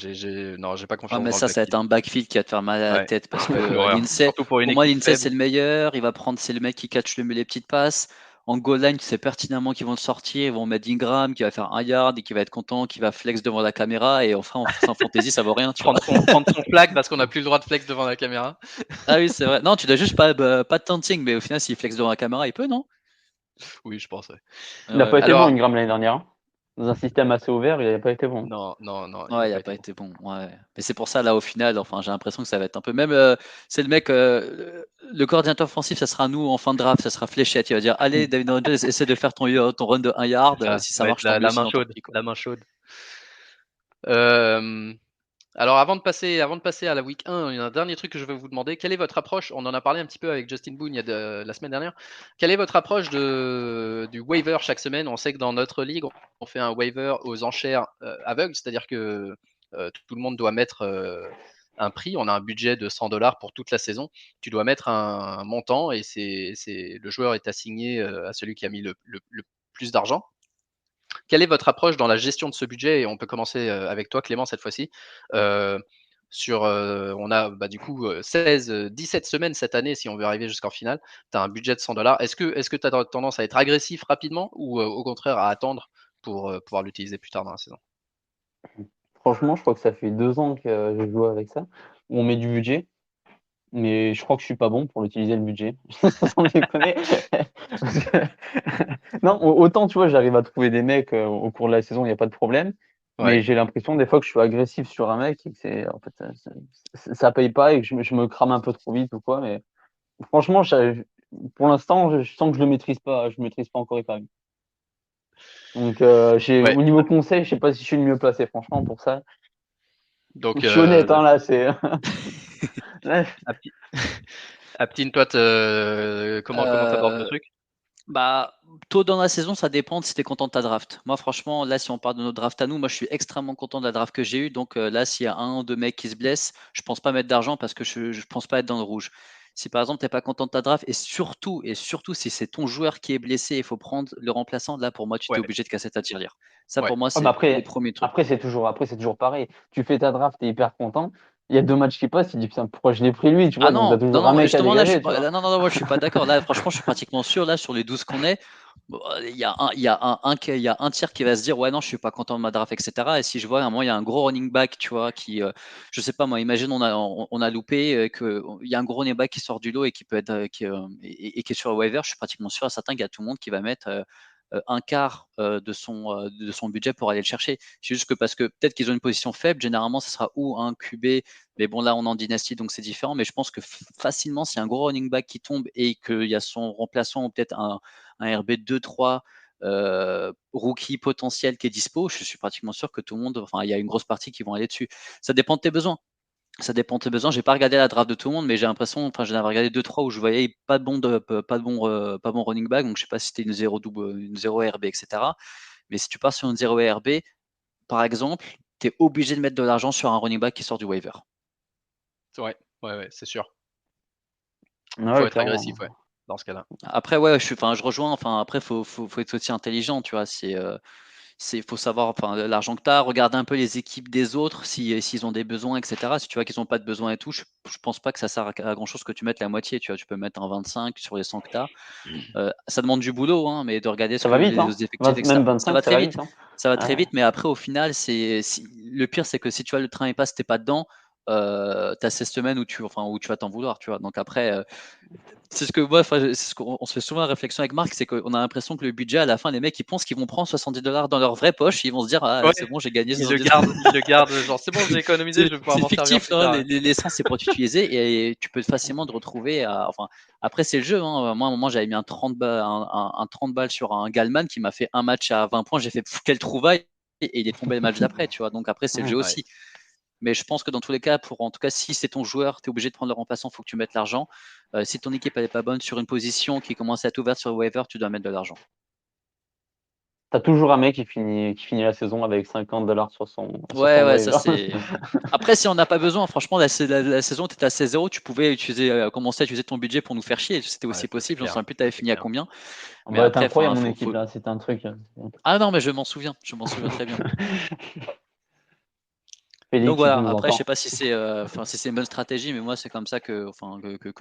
non, j'ai pas Ah, confiance mais dans le ça va être backfield. un backfield qui va te faire mal à la Ouais. tête parce que L'horreur. Lindsay, Surtout pour une pour moi, équipe Lindsay, c'est faible. le meilleur. C'est le mec qui catch les petites passes. En goal line, tu sais pertinemment qu'ils vont le sortir. Ils vont mettre Ingram qui va faire 1 yard et qui va être content, qui va flex devant la caméra. Et enfin, en fantasy, ça vaut rien, tu vois. Prendre son flag parce qu'on n'a plus le droit de flex devant la caméra. Ah oui, c'est vrai. Non, tu dois juste pas de taunting, mais au final, s'il flex devant la caméra, il peut, non? Oui, je pense. Ouais. Il n'a Ouais, pas été bon, Alors, Ingram, l'année dernière. Hein. Dans un système assez ouvert, il n'a pas été bon. non, il ouais, n'a il pas a été pas bon. été bon. Ouais. Mais c'est pour ça, là, au final, enfin, j'ai l'impression que ça va être un peu. Même, c'est le mec, le coordinateur offensif, ça sera nous en fin de draft, ça sera Fléchette. Il va dire, allez, David Rodgers, essaie de faire ton run de 1 yard. C'est ça. Si Ça ça va être marche, tant mieux, la main sinon tant chaude. pis, quoi. La main chaude. Alors, avant de passer à la week 1, il y a un dernier truc que je vais vous demander. Quelle est votre approche? On en a parlé un petit peu avec Justin Boone la semaine dernière. Quelle est votre approche du waiver chaque semaine? On sait que dans notre ligue, on fait un waiver aux enchères aveugles, c'est-à-dire que tout le monde doit mettre un prix. On a un budget de $100 pour toute la saison. Tu dois mettre un montant et le joueur est assigné à celui qui a mis le plus d'argent. Quelle est votre approche dans la gestion de ce budget? Et on peut commencer avec toi, Clément, cette fois-ci. On a du coup 17 semaines cette année si on veut arriver jusqu'en finale. Tu as un budget de $100. Est-ce que tu as tendance à être agressif rapidement ou au contraire à attendre pour pouvoir l'utiliser plus tard dans la saison? Franchement, je crois que ça fait 2 ans que je joue avec ça, où on met du budget, mais je crois que je suis pas bon pour l'utiliser le budget. Sans déconner. Parce que non, autant tu vois, j'arrive à trouver des mecs au cours de la saison, il n'y a pas de problème. Mais Ouais. j'ai l'impression des fois que je suis agressif sur un mec et que en fait, ça paye pas et que je me crame un peu trop vite ou quoi. Mais franchement, pour l'instant, je sens que je maîtrise pas encore Ipam. Donc, Ouais. au niveau conseil, je sais pas si je suis le mieux placé, franchement, pour ça. Donc, Je suis honnête, hein, là, c'est. Là, Apti- Aptine, toi, comment t'abordes le Euh, truc? Bah, tôt dans la saison, ça dépend si tu es content de ta draft. Moi, franchement, là, si on parle de notre draft à nous, moi, je suis extrêmement content de la draft que j'ai eue. Donc là, s'il y a un ou deux mecs qui se blessent, je pense pas mettre d'argent parce que je pense pas être dans le rouge. Si par exemple, tu n'es pas content de ta draft, et surtout, si c'est ton joueur qui est blessé, il faut prendre le remplaçant, là, pour moi, tu t'es Ouais, obligé de casser ta tirelire. Ça, ouais. pour moi, ouais, mais c'est les premiers trucs. après, c'est toujours pareil. Tu fais ta draft, t'es hyper content. Il y a 2 matchs qui passent, tu dis, putain, pourquoi je l'ai pris lui, tu Ah vois, donc t'as non, non, toujours un non, mec à justement là, je suis dégager, tu pas, vois. non, non, non, moi, je suis pas d'accord. Là, franchement, je suis pratiquement sûr, là, sur les 12 qu'on est, bon, il y a un tiers qui va se dire, ouais, non, je suis pas content de ma draft, etc. Et si je vois, à un moment, il y a un gros running back, tu vois, je sais pas, moi, imagine, on a loupé, il y a un gros running back qui sort du lot et qui peut être, et qui est sur le waiver, je suis pratiquement sûr et certain qu'il y a tout le monde qui va mettre un quart de son budget pour aller le chercher. C'est juste que parce que peut-être qu'ils ont une position faible, généralement, ce sera ou un QB, mais bon, là, on est en dynastie, donc c'est différent. Mais je pense que facilement, s'il y a un gros running back qui tombe et qu'il y a son remplaçant ou peut-être un RB 2-3 rookie potentiel qui est dispo, je suis pratiquement sûr que tout le monde, enfin, il y a une grosse partie qui vont aller dessus. Ça dépend de tes besoins. Ça dépend de tes besoins. J'ai pas regardé la draft de tout le monde, mais j'ai l'impression, enfin, j'en avais regardé 2-3 où je voyais pas de bon running back. Donc, je sais pas si c'était une 0 double, une 0 RB, etc. Mais si tu pars sur une 0 RB, par exemple, tu es obligé de mettre de l'argent sur un running back qui sort du waiver. Ouais, ouais, c'est sûr. Faut Ouais, être agressif, clairement. ouais, dans ce cas-là. Après, ouais, je rejoins. Enfin, après, faut être aussi intelligent, tu vois. Faut savoir, enfin, l'argent que tu as, regarder un peu les équipes des autres, s'ils ont des besoins, etc. Si tu vois qu'ils n'ont pas de besoins et tout, je pense pas que ça sert à grand chose que tu mettes la moitié, tu vois. Tu peux mettre un 25 sur les 100 que tu as. Ça demande du boulot, hein, mais de regarder ce Ça que va vite, les hein. effectifs, etc. Même Ça 25, va ça très va vite. vite, hein. Ça va très Ouais. vite, mais après, au final, le pire, c'est que si tu vois le train et pas, si t'es pas dedans, tu as 16 semaines où tu vas t'en vouloir, tu vois. Donc après, c'est ce que moi, enfin, c'est ce qu'on on se fait souvent la réflexion avec Marc, c'est qu'on a l'impression que le budget, à la fin, les mecs, ils pensent qu'ils vont prendre $70 dans leur vraie poche, ils vont se dire, ah, Ouais, c'est bon, j'ai gagné ils le 70 gardent, ils le gardent, genre c'est bon, j'ai économisé, je vais pouvoir C'est m'en servir fictif, plus hein, tard. Ouais. l'essence, c'est pour être utilisé et tu peux facilement te retrouver enfin, après, c'est le jeu, hein. Moi, à un moment, j'avais mis un 30 balles, un 30 balles sur un Galman qui m'a fait un match à 20 points, j'ai fait, quelle trouvaille, et il est tombé le match d'après, tu vois. Donc après, c'est le jeu Ouais. aussi. Mais je pense que dans tous les cas, en tout cas, si c'est ton joueur, tu es obligé de prendre le remplaçant, il faut que tu mettes l'argent. Si ton équipe n'est pas bonne sur une position qui commence à être ouverte sur le waiver, tu dois mettre de l'argent. t'as toujours un mec qui finit la saison avec $50 sur son Ouais, ça waiver. c'est. Après, si on n'a pas besoin, franchement, la saison, tu étais à 16-0, tu pouvais commencer à utiliser ton budget pour nous faire chier. C'était aussi Ouais, ça, c'est possible. J'en clair. sais plus, tu avais C'est fini à clair. combien. On Mais va être après, incroyable, enfin, mon équipe, là. C'était un truc. Ah non, mais je m'en souviens très bien. Félix, Donc si tu voilà, nous après, je entends. sais pas si c'est si c'est une bonne stratégie, mais moi, c'est comme ça que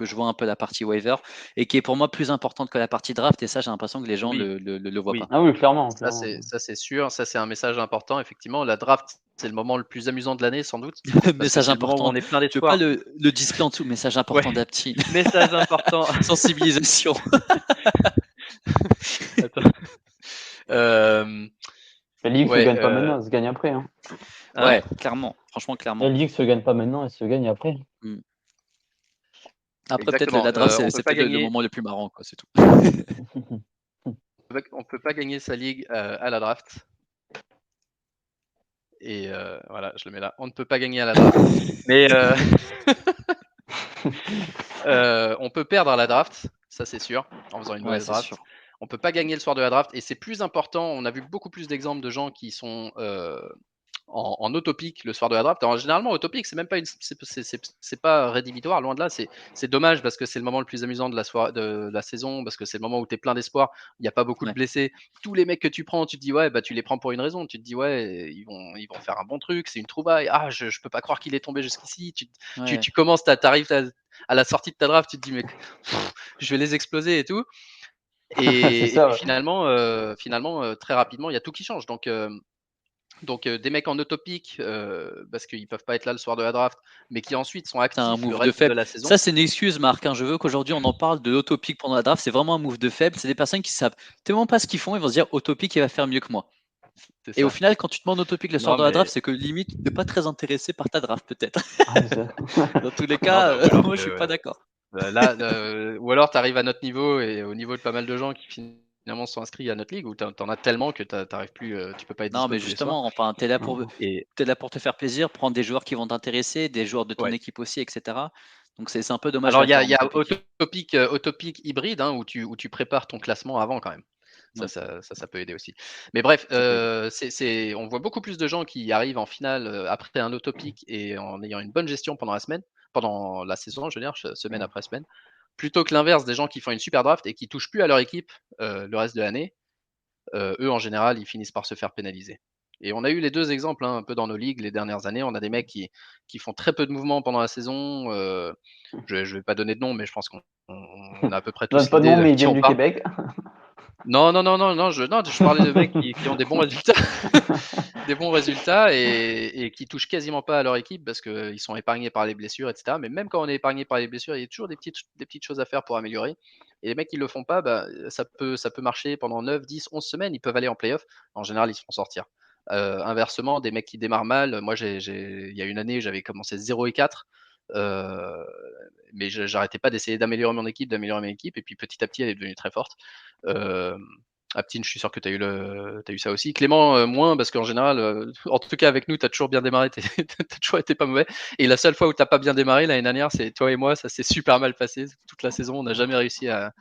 je vois un peu la partie waiver et qui est pour moi plus importante que la partie draft. Et ça, j'ai l'impression que les gens Oui, le voient oui. pas. Ah oui, clairement. Ça, c'est sûr. Ça, c'est un message important. Effectivement, la draft, c'est le moment le plus amusant de l'année, sans doute, parce que Message c'est le moment où important. on est plein Tu veux pas d'espoir. le display en dessous, message important Ouais. d'Aptine. Message important. Sensibilisation. Attends. La Ligue se Ouais, gagne pas maintenant, elle se gagne après. Hein. hein Ouais, clairement. Franchement, clairement. La Ligue se gagne pas maintenant, elle se gagne après. Après, peut-être Exactement. la draft, On peut c'est pas peut-être le gagner. moment le plus marrant, quoi, c'est tout. On peut pas gagner sa ligue à la draft. Et voilà, je le mets là. On ne peut pas gagner à la draft. Mais on peut perdre à la draft, ça c'est sûr, en faisant une Ouais, mauvaise c'est draft. sûr. On peut pas gagner le soir de la draft et c'est plus important. On a vu beaucoup plus d'exemples de gens qui sont en autopic le soir de la draft. Alors, généralement, autopic, c'est même pas c'est pas rédhibitoire, loin de là. C'est dommage parce que c'est le moment le plus amusant de la soirée, de la saison, parce que c'est le moment où tu es plein d'espoir. Il n'y a pas beaucoup de Ouais. blessés. Tous les mecs que tu prends, tu te dis ouais, bah tu les prends pour une raison. Tu te dis ouais, ils vont faire un bon truc, c'est une trouvaille. Ah, je peux pas croire qu'il est tombé jusqu'ici. Ouais. Tu commences, t'arrives à la sortie de ta draft, tu te dis mais je vais les exploser et tout. C'est Et ça, puis ouais. finalement, très rapidement, il y a tout qui change. Donc des mecs en autopic, parce qu'ils peuvent pas être là le soir de la draft, mais qui ensuite sont C'est un actifs le move de reste de faible. la saison. Ça, c'est une excuse, Marc, hein. Je veux qu'aujourd'hui, on en parle de l'autopic pendant la draft. C'est vraiment un move de faible. C'est des personnes qui savent tellement pas ce qu'ils font. Ils vont se dire autopic, il va faire mieux que moi. C'est Et au ça. final, quand tu te demandes autopic le soir Non, de la draft, mais c'est que limite, tu n'es pas très intéressé par ta draft, peut-être. Ah, c'est ça. Dans tous les non, cas, bah, ou alors moi, je suis pas que d'accord. là, ou alors tu arrives à notre niveau et au niveau de pas mal de gens qui finalement sont inscrits à notre ligue, où tu en as tellement que tu arrives plus, tu peux pas être Non, dispo mais tous les soirs. justement, enfin, tu es là pour Et t'es là pour te faire plaisir, prendre des joueurs qui vont t'intéresser, des joueurs de ton ouais. équipe aussi, etc. Donc c'est un peu dommage de Alors la faire il en y a autopic. autopic hybride, hein, où tu prépares ton classement avant quand même. Ouais, Ça peut aider aussi. Mais bref, ça peut aider. on voit beaucoup plus de gens qui arrivent en finale après un autopic et en ayant une bonne gestion pendant la semaine, pendant la saison, je veux dire, semaine après semaine, plutôt que l'inverse des gens qui font une super draft et qui touchent plus à leur équipe le reste de l'année. Eux, en général, ils finissent par se faire pénaliser. Et on a eu les deux exemples hein, un peu dans nos ligues les dernières années. On a des mecs qui font très peu de mouvements pendant la saison. Je ne vais pas donner de nom, mais je pense qu'on a à peu près Donne tous pas de l'idée nom, de mais ils qui viennent on du parle. Québec. Non, je parlais de mecs qui ont des bons résultats, des bons résultats et qui touchent quasiment pas à leur équipe parce qu'ils sont épargnés par les blessures, etc. Mais même quand on est épargné par les blessures, il y a toujours des petites choses à faire pour améliorer. Et les mecs qui le font pas, bah, ça peut marcher pendant 9, 10, 11 semaines. Ils peuvent aller en playoff. En général, ils se font sortir. Inversement, des mecs qui démarrent mal, moi, il y a une année, j'avais commencé 0 et 4. Mais j'arrêtais pas d'essayer d'améliorer mon équipe, et puis petit à petit, elle est devenue très forte. Aptine, je suis sûr que tu as eu ça aussi. Clément, moins, parce qu'en général, en tout cas avec nous, tu as toujours bien démarré, tu as toujours été pas mauvais. Et la seule fois où tu n'as pas bien démarré l'année dernière, c'est toi et moi, ça s'est super mal passé. Toute la saison, on n'a jamais réussi à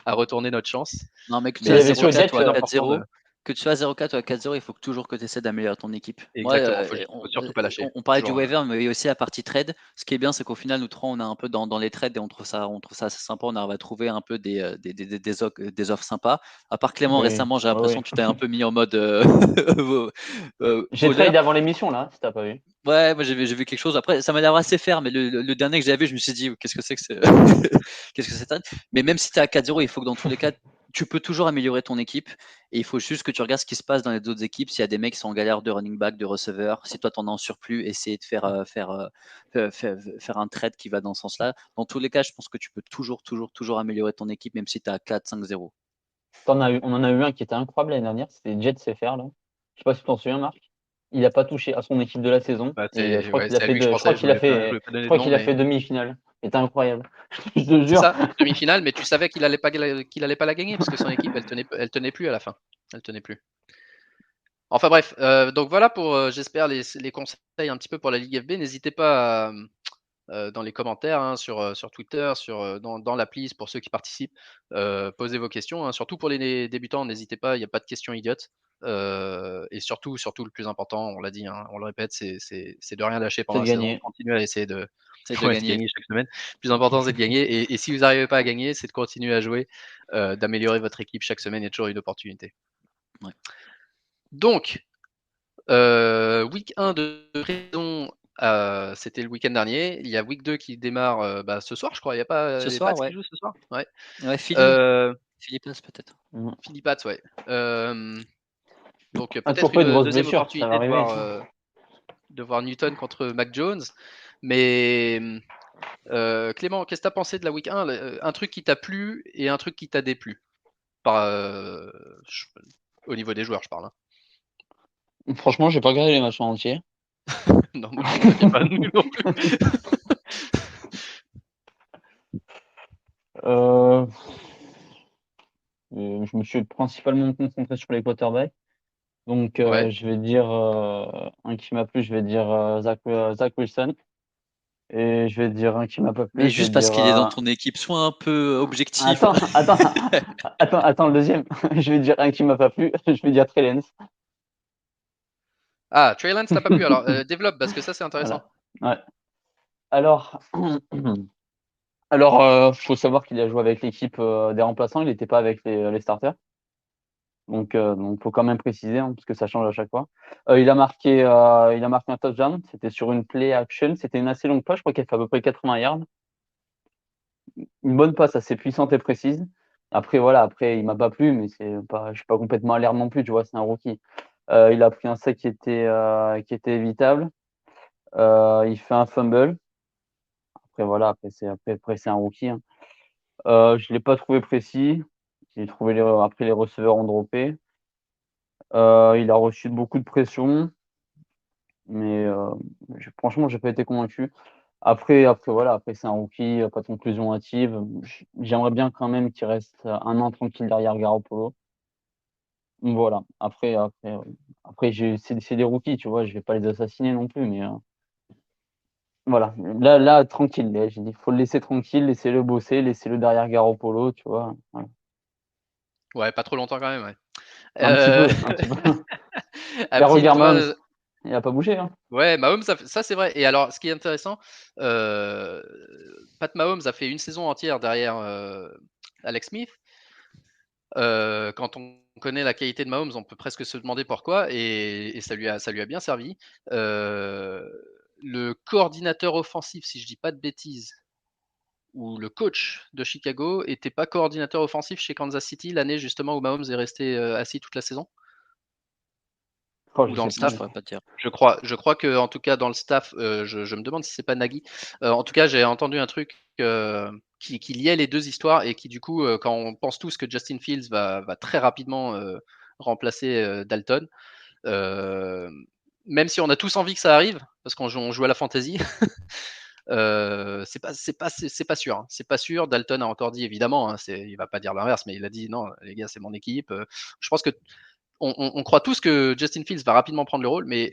retourner notre chance. Non, mais que tu Mais il y sois avait sur 0-4 ou Jetch. à important 4-0, que tu sois à 0-4 ou à 4-0, il faut toujours que tu essaies d'améliorer ton équipe. Moi, Exactement, faut surtout pas lâcher. on parlait du Toujours, waiver, mais il y a aussi la partie trade. Ce qui est bien, c'est qu'au final, nous trois, on est un peu dans les trades et on trouve ça assez sympa. On arrive à trouver un peu des offres sympas. À part Clément, Oui, récemment, j'ai oui, l'impression oui. que tu t'es un peu mis en mode J'ai voleur. trade avant l'émission, là, si t'as pas vu. Ouais, moi j'ai vu quelque chose. Après, ça m'a l'air assez fair, mais le dernier que j'avais vu, je me suis dit, qu'est-ce que c'est que qu'est-ce que c'est ça. Mais même si tu es à 4-0, il faut que dans tous les cas, tu peux toujours améliorer ton équipe. Et il faut juste que tu regardes ce qui se passe dans les autres équipes. S'il y a des mecs qui sont en galère de running back, de receveur, si toi t'en as en surplus, essayer de faire un trade qui va dans ce sens-là. Dans tous les cas, je pense que tu peux toujours améliorer ton équipe, même si tu es à 4-5-0. On en a eu un qui était incroyable l'année dernière, c'était Jet CFR, là. Je sais pas si tu t'en souviens, Marc. Il n'a pas touché à son équipe de la saison. Bah, Et je crois ouais, qu'il a c'est à fait lui que je pensais. Je voulais pas donner de nom, mais demi-finale. C'était incroyable. Je te c'est jure. ça, demi-finale, mais tu savais qu'il allait pas la gagner parce que son équipe, elle tenait plus à la fin. Elle tenait plus. Enfin bref, donc voilà pour, j'espère les conseils un petit peu pour la Ligue FB. N'hésitez pas dans les commentaires, hein, sur Twitter, dans l'appli pour ceux qui participent. Posez vos questions, hein, surtout pour les débutants, n'hésitez pas, il n'y a pas de questions idiotes. Et surtout le plus important, on l'a dit, hein, on le répète, c'est de rien lâcher C'est pendant de la saison. gagner. Continuez à essayer de C'est de gagner. gagner chaque semaine. Le plus important, c'est de gagner. Et si vous n'arrivez pas à gagner, c'est de continuer à jouer, d'améliorer votre équipe chaque semaine. Il y a toujours une opportunité. Ouais. Donc, week 1 de prison, c'était le week-end dernier. Il y a week 2 qui démarre ce soir, je crois. Il n'y a pas Ce les soir, Pats ouais. qui jouent ce soir? Ouais. Ouais, Philippas peut-être. Philly Pats, ouais. Donc peut-être toujours pas eu de une grosse deuxième blessure, ça va opportunité arriver. de voir Newton contre Mac Jones. Mais Clément, qu'est-ce que tu as pensé de la week 1? Un truc qui t'a plu et un truc qui t'a déplu au niveau des joueurs, je parle. Hein. Franchement, j'ai pas regardé les matchs en entier. Non, moi, t'inquiète pas, nous non plus. Je me suis principalement concentré sur les quarterbacks. Donc, Ouais. je vais dire un qui m'a plu, je vais dire Zach Wilson. Et je vais dire un qui m'a pas plu, Mais je vais juste parce dire. qu'il est dans ton équipe, sois un peu objectif. Attends, le deuxième. Je vais dire un qui m'a pas plu, je vais dire Trey Lance. Ah, Trey Lance, t'as pas plu. Alors, développe, parce que ça, c'est intéressant. Voilà. Ouais. Faut savoir qu'il a joué avec l'équipe des remplaçants, il n'était pas avec les starters. Donc, faut quand même préciser, hein, parce que ça change à chaque fois. Il a marqué un touchdown. C'était sur une play action. C'était une assez longue passe. Je crois qu'elle fait à peu près 80 yards. Une bonne passe assez puissante et précise. Après, il m'a pas plu, mais je suis pas complètement à l'air non plus. Tu vois, c'est un rookie. Il a pris un sac qui était évitable. Il fait un fumble. Après, c'est un rookie. Hein. Je l'ai pas trouvé précis. J'ai trouvé après les receveurs ont droppé. Il a reçu beaucoup de pression, mais franchement, j'ai pas été convaincu. Après, c'est un rookie, pas de conclusion hâtive. J'aimerais bien quand même qu'il reste un an tranquille derrière Garoppolo. Voilà. Après, c'est des rookies, tu vois, je vais pas les assassiner non plus, mais voilà. Là, tranquille. Là, j'ai dit, faut le laisser tranquille, laissez-le bosser, laissez-le derrière Garoppolo, tu vois. Voilà. Ouais, pas trop longtemps quand même, ouais. Un petit peu. Aptine, Regarde toi, Mahomes, il a pas bougé, hein. ouais, Mahomes, ça c'est vrai. Et alors, ce qui est intéressant, Pat Mahomes a fait une saison entière derrière Alex Smith. Quand on connaît la qualité de Mahomes, on peut presque se demander pourquoi, et ça lui a bien servi. Le coordinateur offensif, si je dis pas de bêtises, ou le coach de Chicago était pas coordinateur offensif chez Kansas City l'année justement où Mahomes est resté assis toute la saison, Oh, ou je dans le sais Moi, je staff. plus. pourrais pas te dire. Je crois que en tout cas dans le staff, je me demande si c'est pas Nagy. En tout cas, j'ai entendu un truc qui liait les deux histoires et qui du coup, quand on pense tous que Justin Fields va très rapidement remplacer Dalton, euh, même si on a tous envie que ça arrive, parce qu'on joue à la fantasy, c'est pas sûr. Hein. C'est pas sûr. Dalton a encore dit évidemment, hein, il va pas dire l'inverse, mais il a dit non, les gars, c'est mon équipe. Je pense que on croit tous que Justin Fields va rapidement prendre le rôle, mais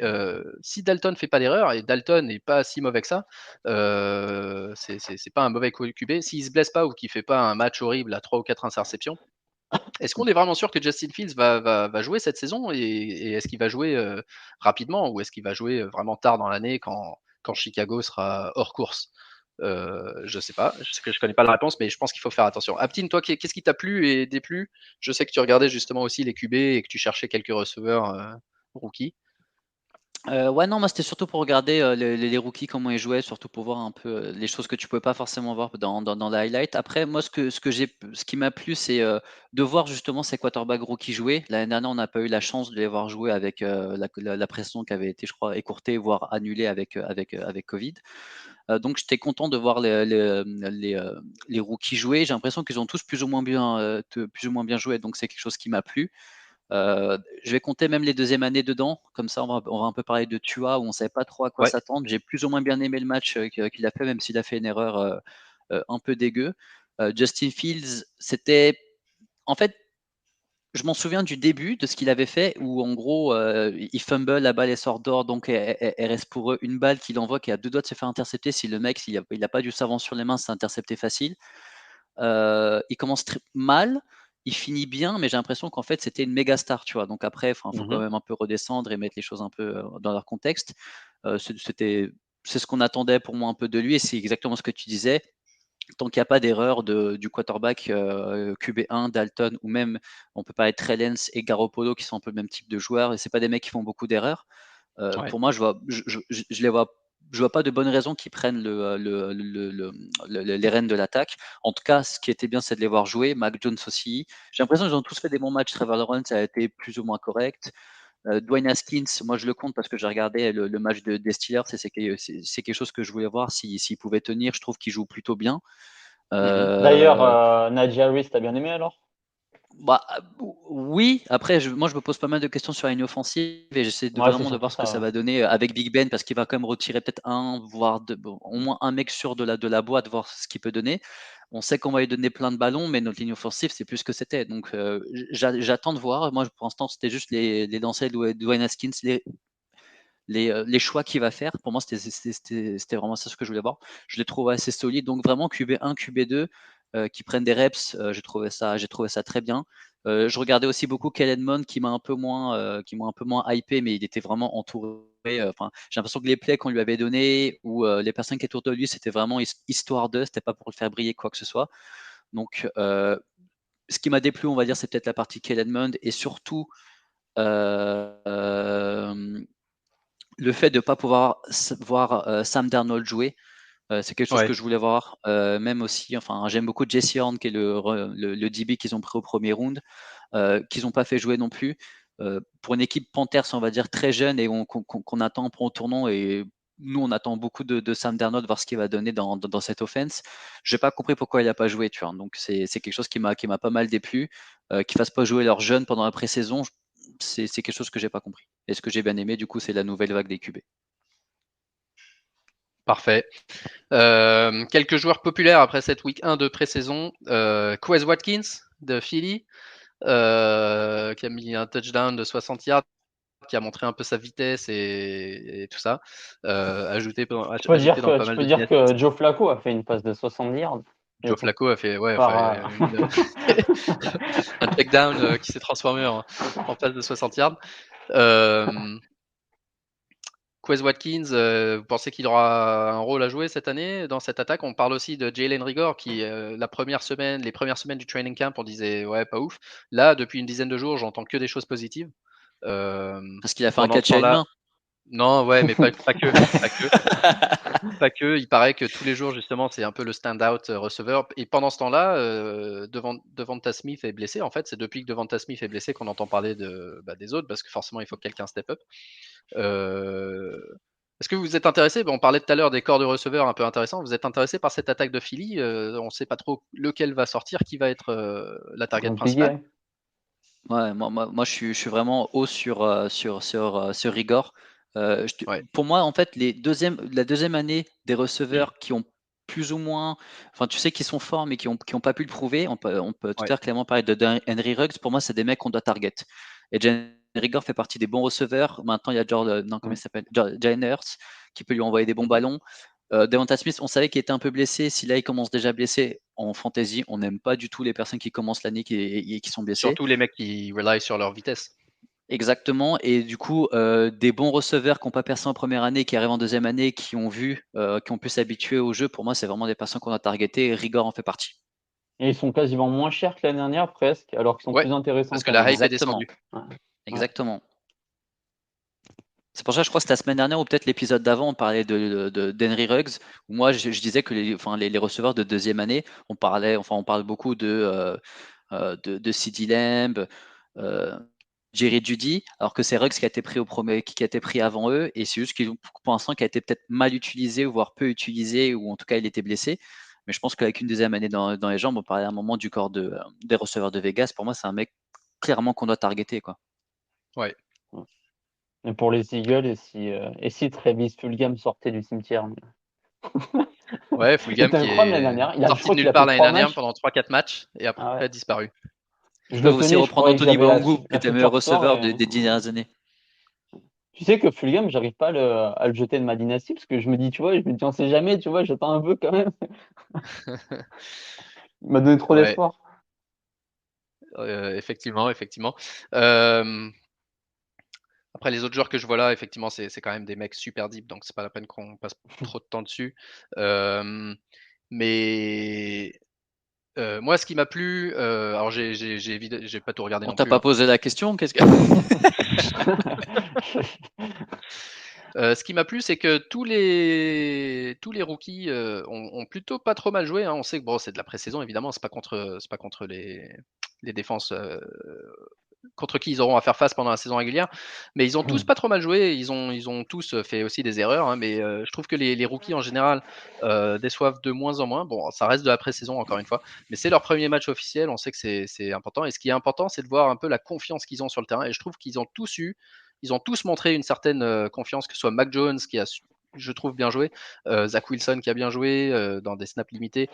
si Dalton fait pas d'erreur, et Dalton n'est pas si mauvais que ça, c'est pas un mauvais QB. S'il se blesse pas ou qu'il fait pas un match horrible à 3 ou 4 interceptions, est-ce qu'on est vraiment sûr que Justin Fields va jouer cette saison, et est-ce qu'il va jouer rapidement, ou est-ce qu'il va jouer vraiment tard dans l'année quand Chicago sera hors course? Je sais pas, je connais pas la réponse, mais je pense qu'il faut faire attention. Aptine, toi, qu'est-ce qui t'a plu et déplu? Je sais que tu regardais justement aussi les QB et que tu cherchais quelques receveurs rookies. Ouais, non, moi c'était surtout pour regarder les rookies, comment ils jouaient, surtout pour voir un peu les choses que tu pouvais pas forcément voir dans les highlights. Après, moi, ce qui m'a plu, c'est de voir justement ces quarterbacks rookies jouer. L'année dernière, on n'a pas eu la chance de les voir jouer avec la pression qui avait été, je crois, écourtée, voire annulée avec Covid. Donc, j'étais content de voir les rookies jouer. J'ai l'impression qu'ils ont tous plus ou moins bien joué, donc c'est quelque chose qui m'a plu. Je vais compter même les deuxièmes années dedans, comme ça on va un peu parler de Tua où on ne savait pas trop à quoi Ouais. s'attendre. J'ai plus ou moins bien aimé le match qu'il a fait, même s'il a fait une erreur un peu dégueu. Justin Fields, c'était en fait je m'en souviens du début de ce qu'il avait fait, où en gros, il fumble, la balle elle sort dehors, donc elle reste pour eux une balle qu'il envoie qui a 2 doigts de se faire intercepter. Si le mec, il a pas du savant sur les mains, c'est intercepté facile. Il commence mal, il finit bien, mais j'ai l'impression qu'en fait c'était une méga star, tu vois. Donc après, il faut quand même un peu redescendre et mettre les choses un peu dans leur contexte. C'est ce qu'on attendait pour moi un peu de lui, et c'est exactement ce que tu disais. Tant qu'il n'y a pas d'erreur du quarterback QB1, Dalton, ou même on peut parler de Trey Lance et Garoppolo qui sont un peu le même type de joueurs, et c'est pas des mecs qui font beaucoup d'erreurs. Ouais. Pour moi, je les vois. Je vois pas de bonnes raisons qu'ils prennent les rênes de l'attaque. En tout cas, ce qui était bien, c'est de les voir jouer. Mac Jones aussi. J'ai l'impression qu'ils ont tous fait des bons matchs. Trevor Lawrence a été plus ou moins correct. Dwayne Haskins, moi je le compte parce que j'ai regardé le match des Steelers. C'est quelque chose que je voulais voir s'il pouvait tenir. Je trouve qu'il joue plutôt bien. D'ailleurs, Najee Harris, t'as bien aimé alors? Bah, oui, après, moi je me pose pas mal de questions sur la ligne offensive et j'essaie Ouais, c'est vraiment de surtout voir ce que ça ça. va donner avec Big Ben parce qu'il va quand même retirer peut-être voire au moins un mec sûr de la boîte, voir ce qu'il peut donner. On sait qu'on va lui donner plein de ballons, mais notre ligne offensive, c'est plus ce que c'était. Donc j'attends de voir. Moi, pour l'instant, c'était juste les lancers de Dwayne Haskins, les choix qu'il va faire. Pour moi, c'était vraiment ça ce que je voulais voir. Je l'ai trouvé assez solide. Donc vraiment QB1, QB2 qui prennent des reps, j'ai trouvé ça très bien. Je regardais aussi beaucoup Kellen Mond qui m'a un peu moins hypé, mais il était vraiment entouré. Enfin, j'ai l'impression que les plays qu'on lui avait donnés ou les personnes qui étaient autour de lui, c'était vraiment histoire d'eux, c'était pas pour le faire briller quoi que ce soit. Donc, ce qui m'a déplu, on va dire, c'est peut-être la partie Kellen Mond et surtout le fait de ne pas pouvoir voir Sam Darnold jouer, c'est quelque chose Ouais. que je voulais voir. Même aussi, enfin, j'aime beaucoup Jesse Horn, qui est le DB qu'ils ont pris au premier round, qu'ils n'ont pas fait jouer non plus. Pour une équipe Panthers, on va dire très jeune et qu'on attend pour au tournant, et nous, on attend beaucoup de Sam Darnold, voir ce qu'il va donner dans cette offense. Je n'ai pas compris pourquoi il n'a pas joué, tu vois. Donc, c'est quelque chose qui m'a pas mal déplu. Qu'ils ne fassent pas jouer leurs jeunes pendant la pré-saison, c'est quelque chose que j'ai pas compris. Et ce que j'ai bien aimé, du coup, c'est la nouvelle vague des QB. Parfait. Quelques joueurs populaires après cette week 1 de pré-saison. Quez Watkins de Philly, qui a mis un touchdown de 60 yards, qui a montré un peu sa vitesse et tout ça. Ajouté dans pas mal de dire que Joe Flacco a fait une passe de 70 yards. Joe Flacco a fait Par, un check-down qui s'est transformé en passe de 60 yards. Quez Watkins, vous pensez qu'il aura un rôle à jouer cette année dans cette attaque? On parle aussi de Jalen Rigor qui, les premières semaines du training camp, on disait ouais, pas ouf. Là, depuis une dizaine de jours, j'entends que des choses positives. Parce qu'il a fait un Pendant ce catch à une temps-là, main. non, ouais, mais pas que. Pas que. Il paraît que tous les jours, justement, c'est un peu le stand-out receveur. Et pendant ce temps-là, Devonta Smith est blessé. En fait, c'est depuis que Devonta Smith est blessé qu'on entend parler des autres, parce que forcément, il faut que quelqu'un step up. Est-ce que vous êtes intéressé? On parlait tout à l'heure des corps de receveurs un peu intéressants. Vous êtes intéressé par cette attaque de Philly? On ne sait pas trop lequel va sortir, qui va être la target principale. Ouais, moi je suis vraiment haut sur Rigor. Ouais. Pour moi, en fait, la deuxième année des receveurs qui ont plus ou moins, enfin, tu sais, qui sont forts mais qui ont pas pu le prouver. On peut tout à Ouais. l'heure clairement parler de Henry Ruggs. Pour moi, c'est des mecs qu'on doit target. Et Jalen Rigor fait partie des bons receveurs. Maintenant, il y a comment il s'appelle? Jalen Hurts qui peut lui envoyer des bons ballons. Devonta Smith, on savait qu'il était un peu blessé. Si là, il commence déjà blessé en fantasy, on n'aime pas du tout les personnes qui commencent l'année qui sont blessées. Surtout les mecs qui rely sur leur vitesse. Exactement. Et du coup, des bons receveurs qui n'ont pas percé en première année, qui arrivent en deuxième année, qui ont pu s'habituer au jeu, pour moi, c'est vraiment des personnes qu'on a targetées. Rigor en fait partie. Et ils sont quasiment moins chers que l'année dernière, presque, alors qu'ils sont Ouais, plus intéressants parce que quand même. la hype est Exactement. descendue. Ouais. Exactement. C'est pour ça que je crois que c'était la semaine dernière ou peut-être l'épisode d'avant, on parlait d'Henry Ruggs, où moi je disais que les receveurs de deuxième année, on parle beaucoup de CeeDee Lamb, Jerry Jeudy, alors que c'est Ruggs qui a été pris avant eux, et c'est juste pour l'instant qui a été peut-être mal utilisé, voire peu utilisé, ou en tout cas il était blessé. Mais je pense qu'avec une deuxième année dans les jambes, on parlait à un moment du corps des receveurs de Vegas. Pour moi, c'est un mec clairement qu'on doit targeter, quoi. Ouais. Et pour les Eagles, et si Travis Fulgham sortait du cimetière? Ouais, Fulgham C'était qui incroyable l'année est dernière. Je sorti crois de qu'il nulle a fait part l'année 3 dernière matchs. pendant 3-4 matchs et après Ah ouais. a disparu. Je Ils le peuvent aussi tenais, je reprendre croyais que Anthony j'avais Bangu, qui la était le meilleur future star. receveur des 10 dernières années. Tu sais que Fulgham, j'arrive pas à le jeter de ma dynastie parce que je me dis, tu vois, je me dis, on sait jamais, tu vois, j'attends un peu quand même. Il m'a donné trop Ouais, d'espoir. effectivement, effectivement. Euh, Après, les autres joueurs que je vois là, effectivement, c'est quand même des mecs super deep, donc c'est pas la peine qu'on passe trop de temps dessus. Mais moi, ce qui m'a plu, alors j'ai pas tout regardé On non t'a plus, pas hein. posé la question, qu'est-ce que. Ce qui m'a plu, c'est que tous les rookies ont plutôt pas trop mal joué, hein. On sait que bon, c'est de la pré-saison, évidemment, c'est pas contre les défenses contre qui ils auront à faire face pendant la saison régulière. Mais ils ont tous pas trop mal joué. Ils ont tous fait aussi des erreurs, hein, mais je trouve que les rookies en général déçoivent de moins en moins. Bon, ça reste de la pré-saison encore une fois, mais c'est leur premier match officiel. On sait que c'est important. Et ce qui est important, c'est de voir un peu la confiance qu'ils ont sur le terrain. Et je trouve qu'ils ont tous ils ont tous montré une certaine confiance, que ce soit Mac Jones qui a je trouve bien joué, Zach Wilson qui a bien joué dans des snaps limités,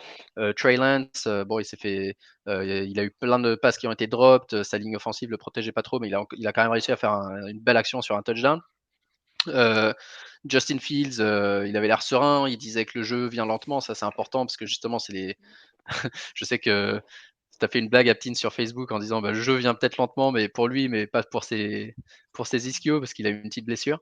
Trey Lance, bon, il a eu plein de passes qui ont été dropped, sa ligne offensive le protégeait pas trop, mais il a quand même réussi à faire une belle action sur un touchdown. Justin Fields, il avait l'air serein, il disait que le jeu vient lentement, ça c'est important parce que justement je sais que tu as fait une blague à Ptine sur Facebook en disant bah, le jeu vient peut-être lentement, mais pour lui, mais pas pour ses ischios parce qu'il a eu une petite blessure.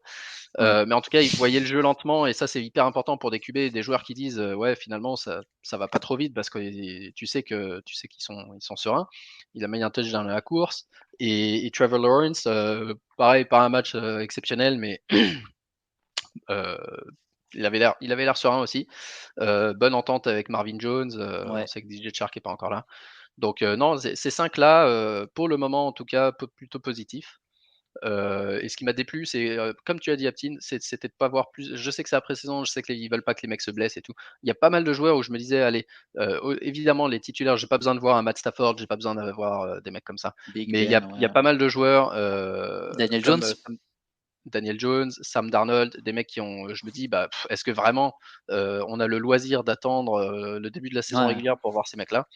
Ouais. Mais en tout cas, il voyait le jeu lentement et ça, c'est hyper important pour des QB et des joueurs qui disent ouais, finalement, ça va pas trop vite parce que tu sais qu'ils sont sereins. Il a mis un touchdown à la course et Trevor Lawrence, pareil, pas un match exceptionnel, mais euh, il avait l'air serein aussi. Bonne entente avec Marvin Jones. On Ouais. sait que DJ Chark est pas encore là. Donc non, ces cinq-là, pour le moment en tout cas, plutôt positif. Et ce qui m'a déplu, c'est comme tu as dit, Aptine, c'était de pas voir plus. Je sais que c'est après saison, je sais qu'ils veulent pas que les mecs se blessent et tout. Il y a pas mal de joueurs où je me disais, allez, évidemment les titulaires, j'ai pas besoin de voir un Matt Stafford, j'ai pas besoin d'avoir des mecs comme ça. Big Mais Ben, il y a ouais. pas mal de joueurs Daniel comme Jones. Daniel Jones, Sam Darnold, des mecs qui ont. Je me dis, bah, est-ce que vraiment on a le loisir d'attendre le début de la saison Ouais. régulière pour voir ces mecs-là?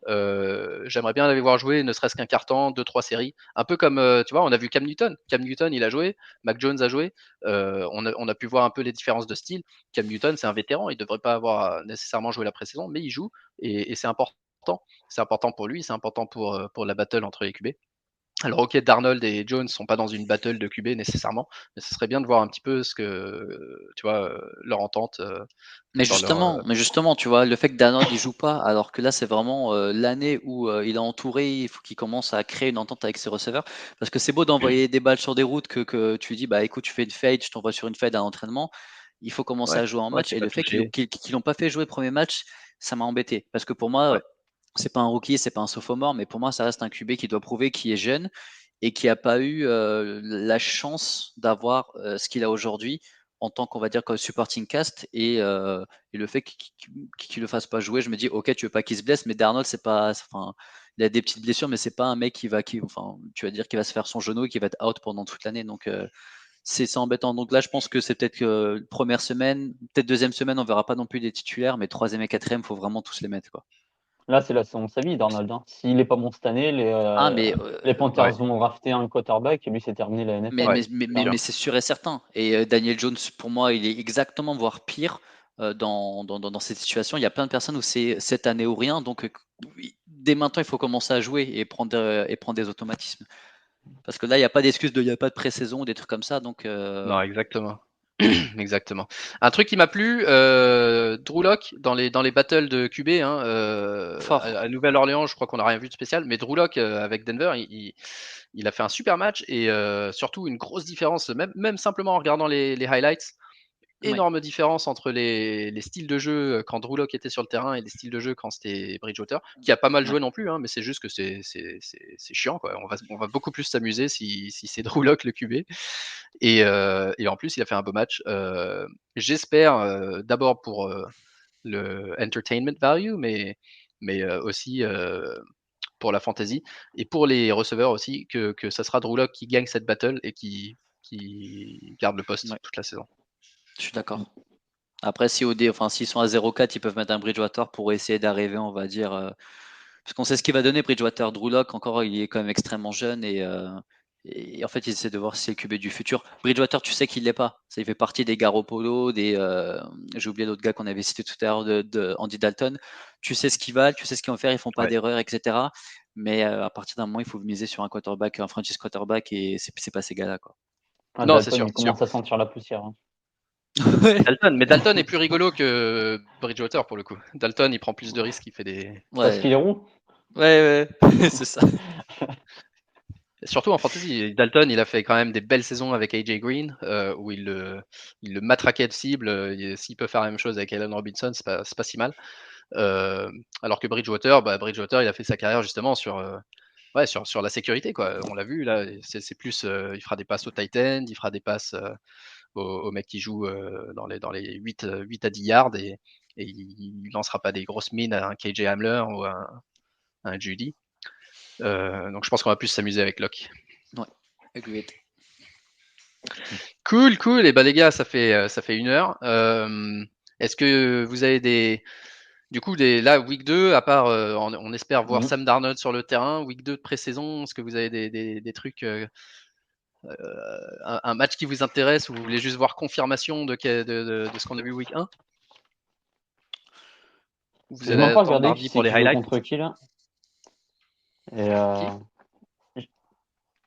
J'aimerais bien les voir jouer, ne serait-ce qu'un carton, 2-3 séries. Un peu comme, tu vois, on a vu Cam Newton. Cam Newton, il a joué. Mac Jones a joué. On a pu voir un peu les différences de style. Cam Newton, c'est un vétéran. Il ne devrait pas avoir nécessairement joué la pré-saison, mais il joue. Et c'est important. C'est important pour lui. C'est important pour la battle entre les QB. Alors, ok, Darnold et Jones sont pas dans une battle de QB nécessairement, mais ce serait bien de voir un petit peu ce que, tu vois, leur entente Mais dans leur. justement, tu vois, le fait que Darnold il joue pas, alors que là c'est vraiment l'année où il est entouré, il faut qu'il commence à créer une entente avec ses receveurs. Parce que c'est beau d'envoyer des balles sur des routes que tu dis bah écoute, tu fais une fade, je t'envoie sur une fade à l'entraînement. Il faut commencer Ouais, à jouer en ouais, match. t'es Et pas le fait qu'ils l'ont touché. qu'ils l'ont pas fait jouer le premier match, ça m'a embêté. Parce que pour moi, Ouais. c'est pas un rookie, c'est pas un sophomore, mais pour moi ça reste un QB qui doit prouver qu'il est jeune et qui a pas eu la chance d'avoir ce qu'il a aujourd'hui en tant qu'on va dire comme supporting cast et le fait qu'il le fasse pas jouer, je me dis ok, tu veux pas qu'il se blesse, mais Darnold c'est pas, enfin, il a des petites blessures, mais c'est pas un mec enfin, tu vas dire qu'il va se faire son genou et qu'il va être out pendant toute l'année, donc c'est embêtant. Donc là, je pense que c'est peut-être que première semaine, peut-être deuxième semaine, on verra pas non plus des titulaires, mais troisième et quatrième, faut vraiment tous les mettre quoi. Là, c'est la saison de sa vie, Darnold, hein. S'il est pas bon cette année, Ah mais les Ouais, Panthers vont rafter un quarterback et lui, c'est terminé la Mais, NFL. ouais, mais, mais, c'est mais, sûr. mais c'est sûr et certain. Et Daniel Jones, pour moi, il est exactement, voire pire, dans cette situation. Il y a plein de personnes où c'est cette année ou rien. Donc, oui, dès maintenant, il faut commencer à jouer et prendre des automatismes. Parce que là, il n'y a pas d'excuse il n'y a pas de pré-saison ou des trucs comme ça. Donc, Non, exactement. Exactement. Un truc qui m'a plu, Drew Lock dans les battles de QB, hein, fort. à Nouvelle-Orléans, je crois qu'on n'a rien vu de spécial, mais Drew Lock avec Denver, il a fait un super match et surtout une grosse différence, même simplement en regardant les highlights. Ouais, Énorme différence entre les styles de jeu quand Drew Lock était sur le terrain et les styles de jeu quand c'était Bridgewater, qui a pas mal ouais. joué non plus, hein, mais c'est juste que c'est chiant, quoi. On va beaucoup plus s'amuser si c'est Drew Lock le QB. Et en plus, il a fait un beau match. J'espère d'abord pour le entertainment value, mais aussi pour la fantasy et pour les receveurs aussi, que ça sera Drew Lock qui gagne cette battle et qui garde le poste Ouais, toute la saison. je suis d'accord. Après, si enfin, s'ils sont à 0-4, ils peuvent mettre un Bridgewater pour essayer d'arriver, on va dire, Parce qu'on sait ce qu'il va donner. Bridgewater, Drew Lock, encore, il est quand même extrêmement jeune et en fait, ils essaient de voir si c'est le QB du futur. Bridgewater, tu sais qu'il l'est pas. Ça, il fait partie des Garoppolo, j'ai oublié l'autre gars qu'on avait cité tout à l'heure, de Andy Dalton. Tu sais ce qu'ils valent, tu sais ce qu'ils vont faire, ils font pas Ouais. d'erreur, etc. Mais à partir d'un moment, il faut miser sur un quarterback, un franchise quarterback, et c'est pas ces gars-là, quoi. Ah, Non, Dalton, c'est sûr, il c'est sûr. commence à sentir la poussière. Hein. Mais Dalton est plus rigolo que Bridgewater pour le coup. Dalton, il prend plus de risques, il fait des. Parce Ouais, qu'il est roux. ouais, c'est ça. Surtout en fantasy, Dalton, il a fait quand même des belles saisons avec AJ Green, où il le matraquait de cible. S'il peut faire la même chose avec Allen Robinson, c'est pas si mal. Alors que Bridgewater, il a fait sa carrière justement sur la sécurité, quoi. On l'a vu là, c'est plus, il fera des passes au tight end, il fera des passes au mec qui joue dans les 8 à 10 yards et il lancera pas des grosses mines à un KJ Hamler ou à un Judy. Donc je pense qu'on va plus s'amuser avec Locke. Ouais, agreed. Cool. Et bah les gars, ça fait 1 heure. Est-ce que vous avez là, week 2, à part, on espère voir Sam Darnold sur le terrain, week 2 de pré-saison, est-ce que vous avez des trucs, un match qui vous intéresse ou vous voulez juste voir confirmation de ce qu'on a vu week 1? Vous J'ai allez même pas attendre regardé mardi qui pour c'est les qui joue highlights? contre qui là. Et Qui?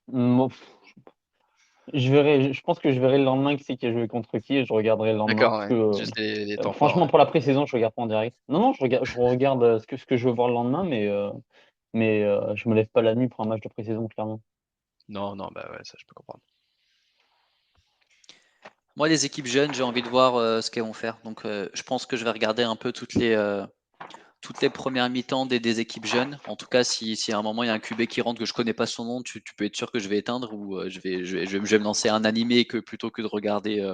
moi, je pense que je verrai le lendemain qui c'est qui a joué contre qui et je regarderai le lendemain. D'accord, Parce ouais. que Juste les temps forts, franchement, ouais. pour la pré-saison, je regarde pas en direct. Non, je regarde ce que je veux voir le lendemain, mais je me lève pas la nuit pour un match de pré-saison, clairement. Non, bah ouais, ça je peux comprendre. Moi, les équipes jeunes, j'ai envie de voir ce qu'elles vont faire. Donc, je pense que je vais regarder un peu toutes les premières mi-temps des équipes jeunes. En tout cas, si à un moment il y a un QB qui rentre que je connais pas son nom, tu peux être sûr que je vais éteindre ou je vais me lancer un animé plutôt que de regarder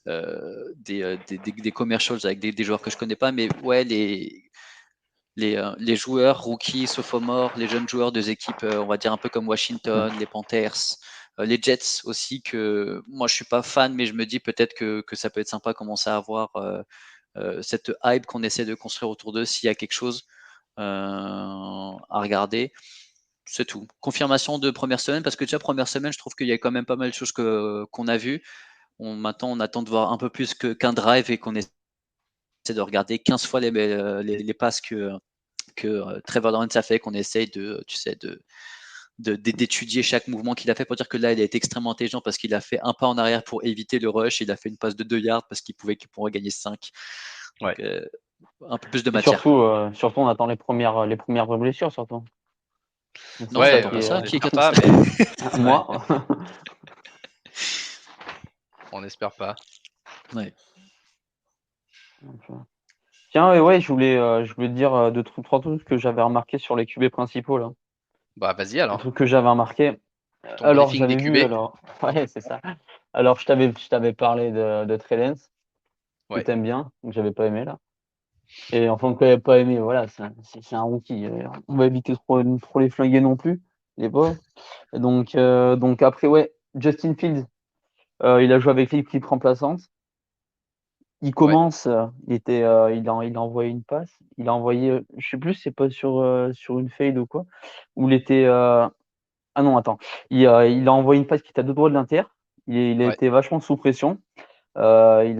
des commercials avec des joueurs que je connais pas. Mais ouais, les joueurs rookies, sophomores, les jeunes joueurs des équipes, on va dire un peu comme Washington, les Panthers, les Jets aussi, que moi je suis pas fan, mais je me dis peut-être que ça peut être sympa commencer à avoir cette hype qu'on essaie de construire autour d'eux s'il y a quelque chose à regarder. C'est tout. Confirmation de première semaine, parce que déjà première semaine, je trouve qu'il y a quand même pas mal de choses qu'on a vues. Maintenant, on attend de voir un peu plus qu'un drive et qu'on essaie de regarder 15 fois les passes que Trevor Lawrence a fait, qu'on essaye d'étudier chaque mouvement qu'il a fait, pour dire que là, il a été extrêmement intelligent parce qu'il a fait un pas en arrière pour éviter le rush, il a fait une passe de 2 yards parce qu'il pourrait gagner 5. Donc, Ouais. un peu plus de Et matière. surtout, on attend les premières vraies blessures, surtout. Donc, Non, on c'est ça Ouais, n'attend qui pas est. ça. on Qui n'espère attend pas, ça? mais ouais, Moi. on n'espère pas. Ouais. Tiens, ouais, je voulais te dire trois trucs que j'avais remarqué sur les QB principaux là. Bah vas-y Un alors, truc que j'avais remarqué. ton Alors, briefing des j'avais vu, QB. ouais, c'est ça. Alors, je t'avais parlé de Trey Lance, que Ouais. t'aimes bien, que j'avais pas aimé là. Et enfin, que j'avais pas aimé, voilà, c'est un rookie. On va éviter trop les flinguer non plus, les pauvres. Donc après, ouais, Justin Fields, il a joué avec l'équipe remplaçante. Il Ouais. commence, il a envoyé une passe. Il a envoyé, je sais plus, c'est pas sur une fade ou quoi, où il était. Ah non, attends. Il a envoyé une passe qui était à deux doigts de l'inter. Il a Ouais. été vachement sous pression. Il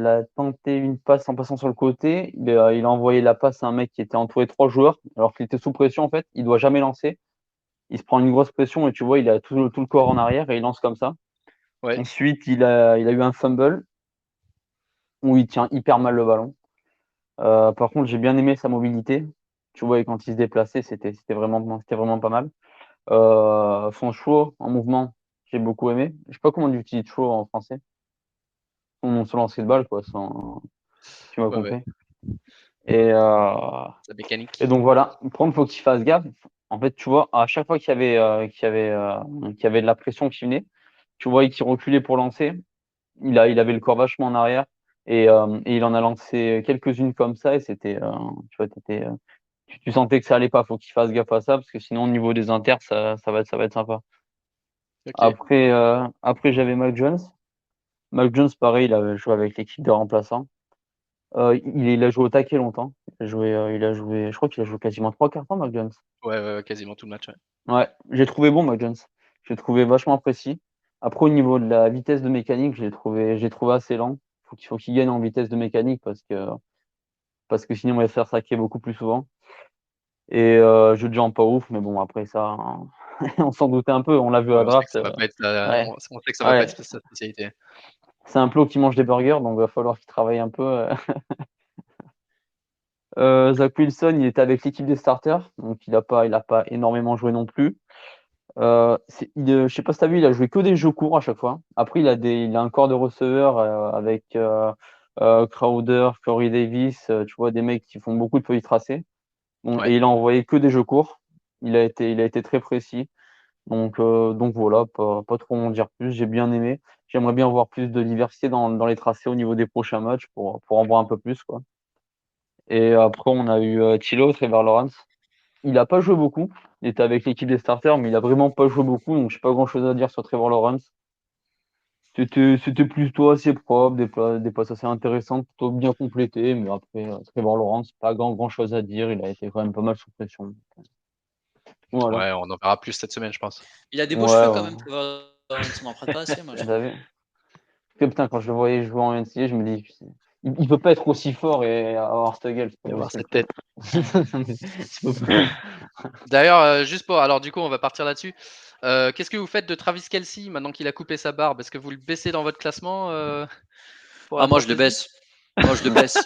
a tenté une passe en passant sur le côté. Il a envoyé la passe à un mec qui était entouré de trois joueurs, alors qu'il était sous pression en fait. Il doit jamais lancer. Il se prend une grosse pression et tu vois, il a tout le corps en arrière et il lance comme ça. Ouais. Ensuite, il a eu un fumble où il tient hyper mal le ballon. Par contre, j'ai bien aimé sa mobilité. Tu vois, et quand il se déplaçait, c'était vraiment pas mal. Son show en mouvement, j'ai beaucoup aimé. Je sais pas comment on utilise show en français. Son lancer de balle, quoi. Tu m'as Ouais. compris. Et, La mécanique. et donc voilà. Par contre, faut qu'il fasse gaffe. En fait, tu vois, à chaque fois qu'il y avait de la pression qui venait, tu vois, qu'il reculait pour lancer. Il avait le corps vachement en arrière et il en a lancé quelques-unes comme ça et tu vois, tu sentais que ça allait pas. Faut qu'il fasse gaffe à ça parce que sinon au niveau des inters, ça va être sympa. Ok. Après j'avais Mac Jones. Mac Jones, pareil, il avait joué avec l'équipe de remplaçants. Il a joué au taquet longtemps. Il a joué, je crois qu'il a joué quasiment 3 quarts temps, Mac Jones. Ouais, quasiment tout le match. Ouais. Ouais, j'ai trouvé bon, Mac Jones. J'ai trouvé vachement précis. Après, au niveau de la vitesse de mécanique, j'ai trouvé assez lent. Faut qu'il gagne en vitesse de mécanique parce que sinon, il va se faire saquer beaucoup plus souvent. Et jeu de jambes pas ouf, mais bon, après ça, hein, on s'en doutait un peu. On l'a vu à la Ouais, on sait que draft. ça va pas être Ouais, on sait que ça va pas ouais. être sa spécialité. C'est un plot qui mange des burgers, donc il va falloir qu'il travaille un peu. Zach Wilson, il était avec l'équipe des starters, donc il a pas énormément joué non plus. Je sais pas si tu as vu, il a joué que des jeux courts à chaque fois. Après, il a un corps de receveur avec Crowder, Corey Davis, tu vois, des mecs qui font beaucoup de feuilles tracées. Bon, Ouais. et il a envoyé que des jeux courts. Il a été très précis. Donc voilà, pas trop en dire plus. J'ai bien aimé. J'aimerais bien voir plus de diversité dans les tracés au niveau des prochains matchs pour en voir un peu plus, quoi. Et après, on a eu Thilo, Trevor Lawrence. Il a pas joué beaucoup. Il était avec l'équipe des starters, mais il a vraiment pas joué beaucoup, donc j'ai pas grand-chose à dire sur Trevor Lawrence. C'était plutôt assez propre, des passes assez intéressantes, plutôt bien complétées, mais après, Trevor Lawrence, pas grand-chose à dire. Il a été quand même pas mal sous pression. Voilà. Ouais, on en verra plus cette semaine, je pense. Il a des beaux Ouais, cheveux ouais. quand même, Trevor Lawrence, on n'en prête pas assez, moi je Vous trouve. avez? Parce que putain, quand je le voyais jouer en NCAA, je me dis, il peut pas être aussi fort et avoir cette gueule, c'est Et pas avoir possible. cette tête. C'est pas possible. D'ailleurs, juste pour alors du coup, on va partir là-dessus. Qu'est-ce que vous faites de Travis Kelce maintenant qu'il a coupé sa barbe? Est-ce que vous le baissez dans votre classement pour la Ah, moi je le fantasy? baisse. Moi je le baisse.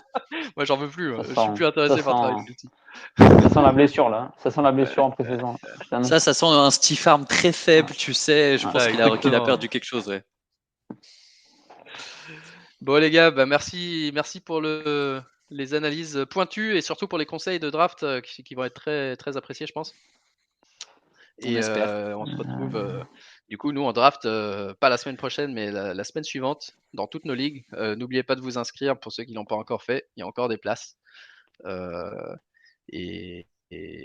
Moi, j'en veux plus. Ça Je suis plus ça intéressé par Travis sent, Kelce. ça sent la blessure là. Ça sent la blessure en pré-saison. Je t'annonce. Ça sent un Steve Arm très faible, tu sais. Je Ouais. pense Ah, qu'il a exactement. perdu quelque chose, ouais. Bon les gars, bah merci pour les analyses pointues et surtout pour les conseils de draft qui vont être très très appréciés, je pense. On Et espère. on se retrouve du coup nous en draft pas la semaine prochaine mais la semaine suivante dans toutes nos ligues. N'oubliez pas de vous inscrire pour ceux qui l'ont pas encore fait. Il y a encore des places. Et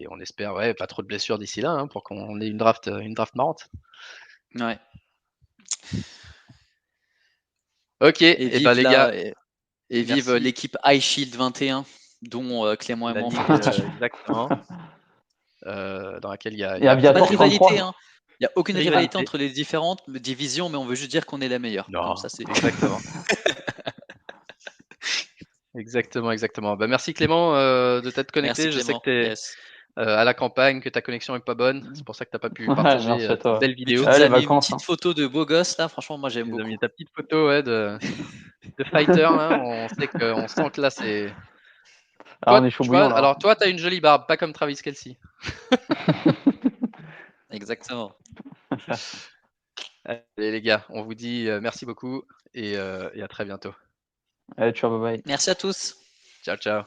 on espère ouais pas trop de blessures d'ici là hein, pour qu'on ait une draft marrante. Ouais. Ok, Et et vive ben les gars, et vive merci. l'équipe High Shield 21, dont Clément et La moi on fait ligue partie. exactement dans laquelle il y Et a Pas de Aviator rivalité, 33. hein. Il n'y a aucune rivalité rivalité. entre les différentes divisions, mais on veut juste dire qu'on est la meilleure. Non, Comme ça, c'est. exactement. Exactement. Bah, merci Clément de t'être Merci connecté. Je sais que Clément. tu es Yes. à la campagne, que ta connexion est pas bonne. C'est pour ça que tu n'as pas pu Ouais, partager merci à ta toi. belle Mais tu vidéo. nous Ouais, les as mis une vacances, hein. petite photo de beau gosse là, franchement, moi j'aime Tu nous as mis beaucoup. ta petite photo ouais, de fighter. Là. On sent que là, c'est. Ah, Toi, on est chaud tu vois, bouillant là. alors toi, tu as une jolie barbe, pas comme Travis Kelce. Exactement. Allez, les gars, on vous dit merci beaucoup et à très bientôt. Allez, ciao, bye bye. Merci à tous. Ciao.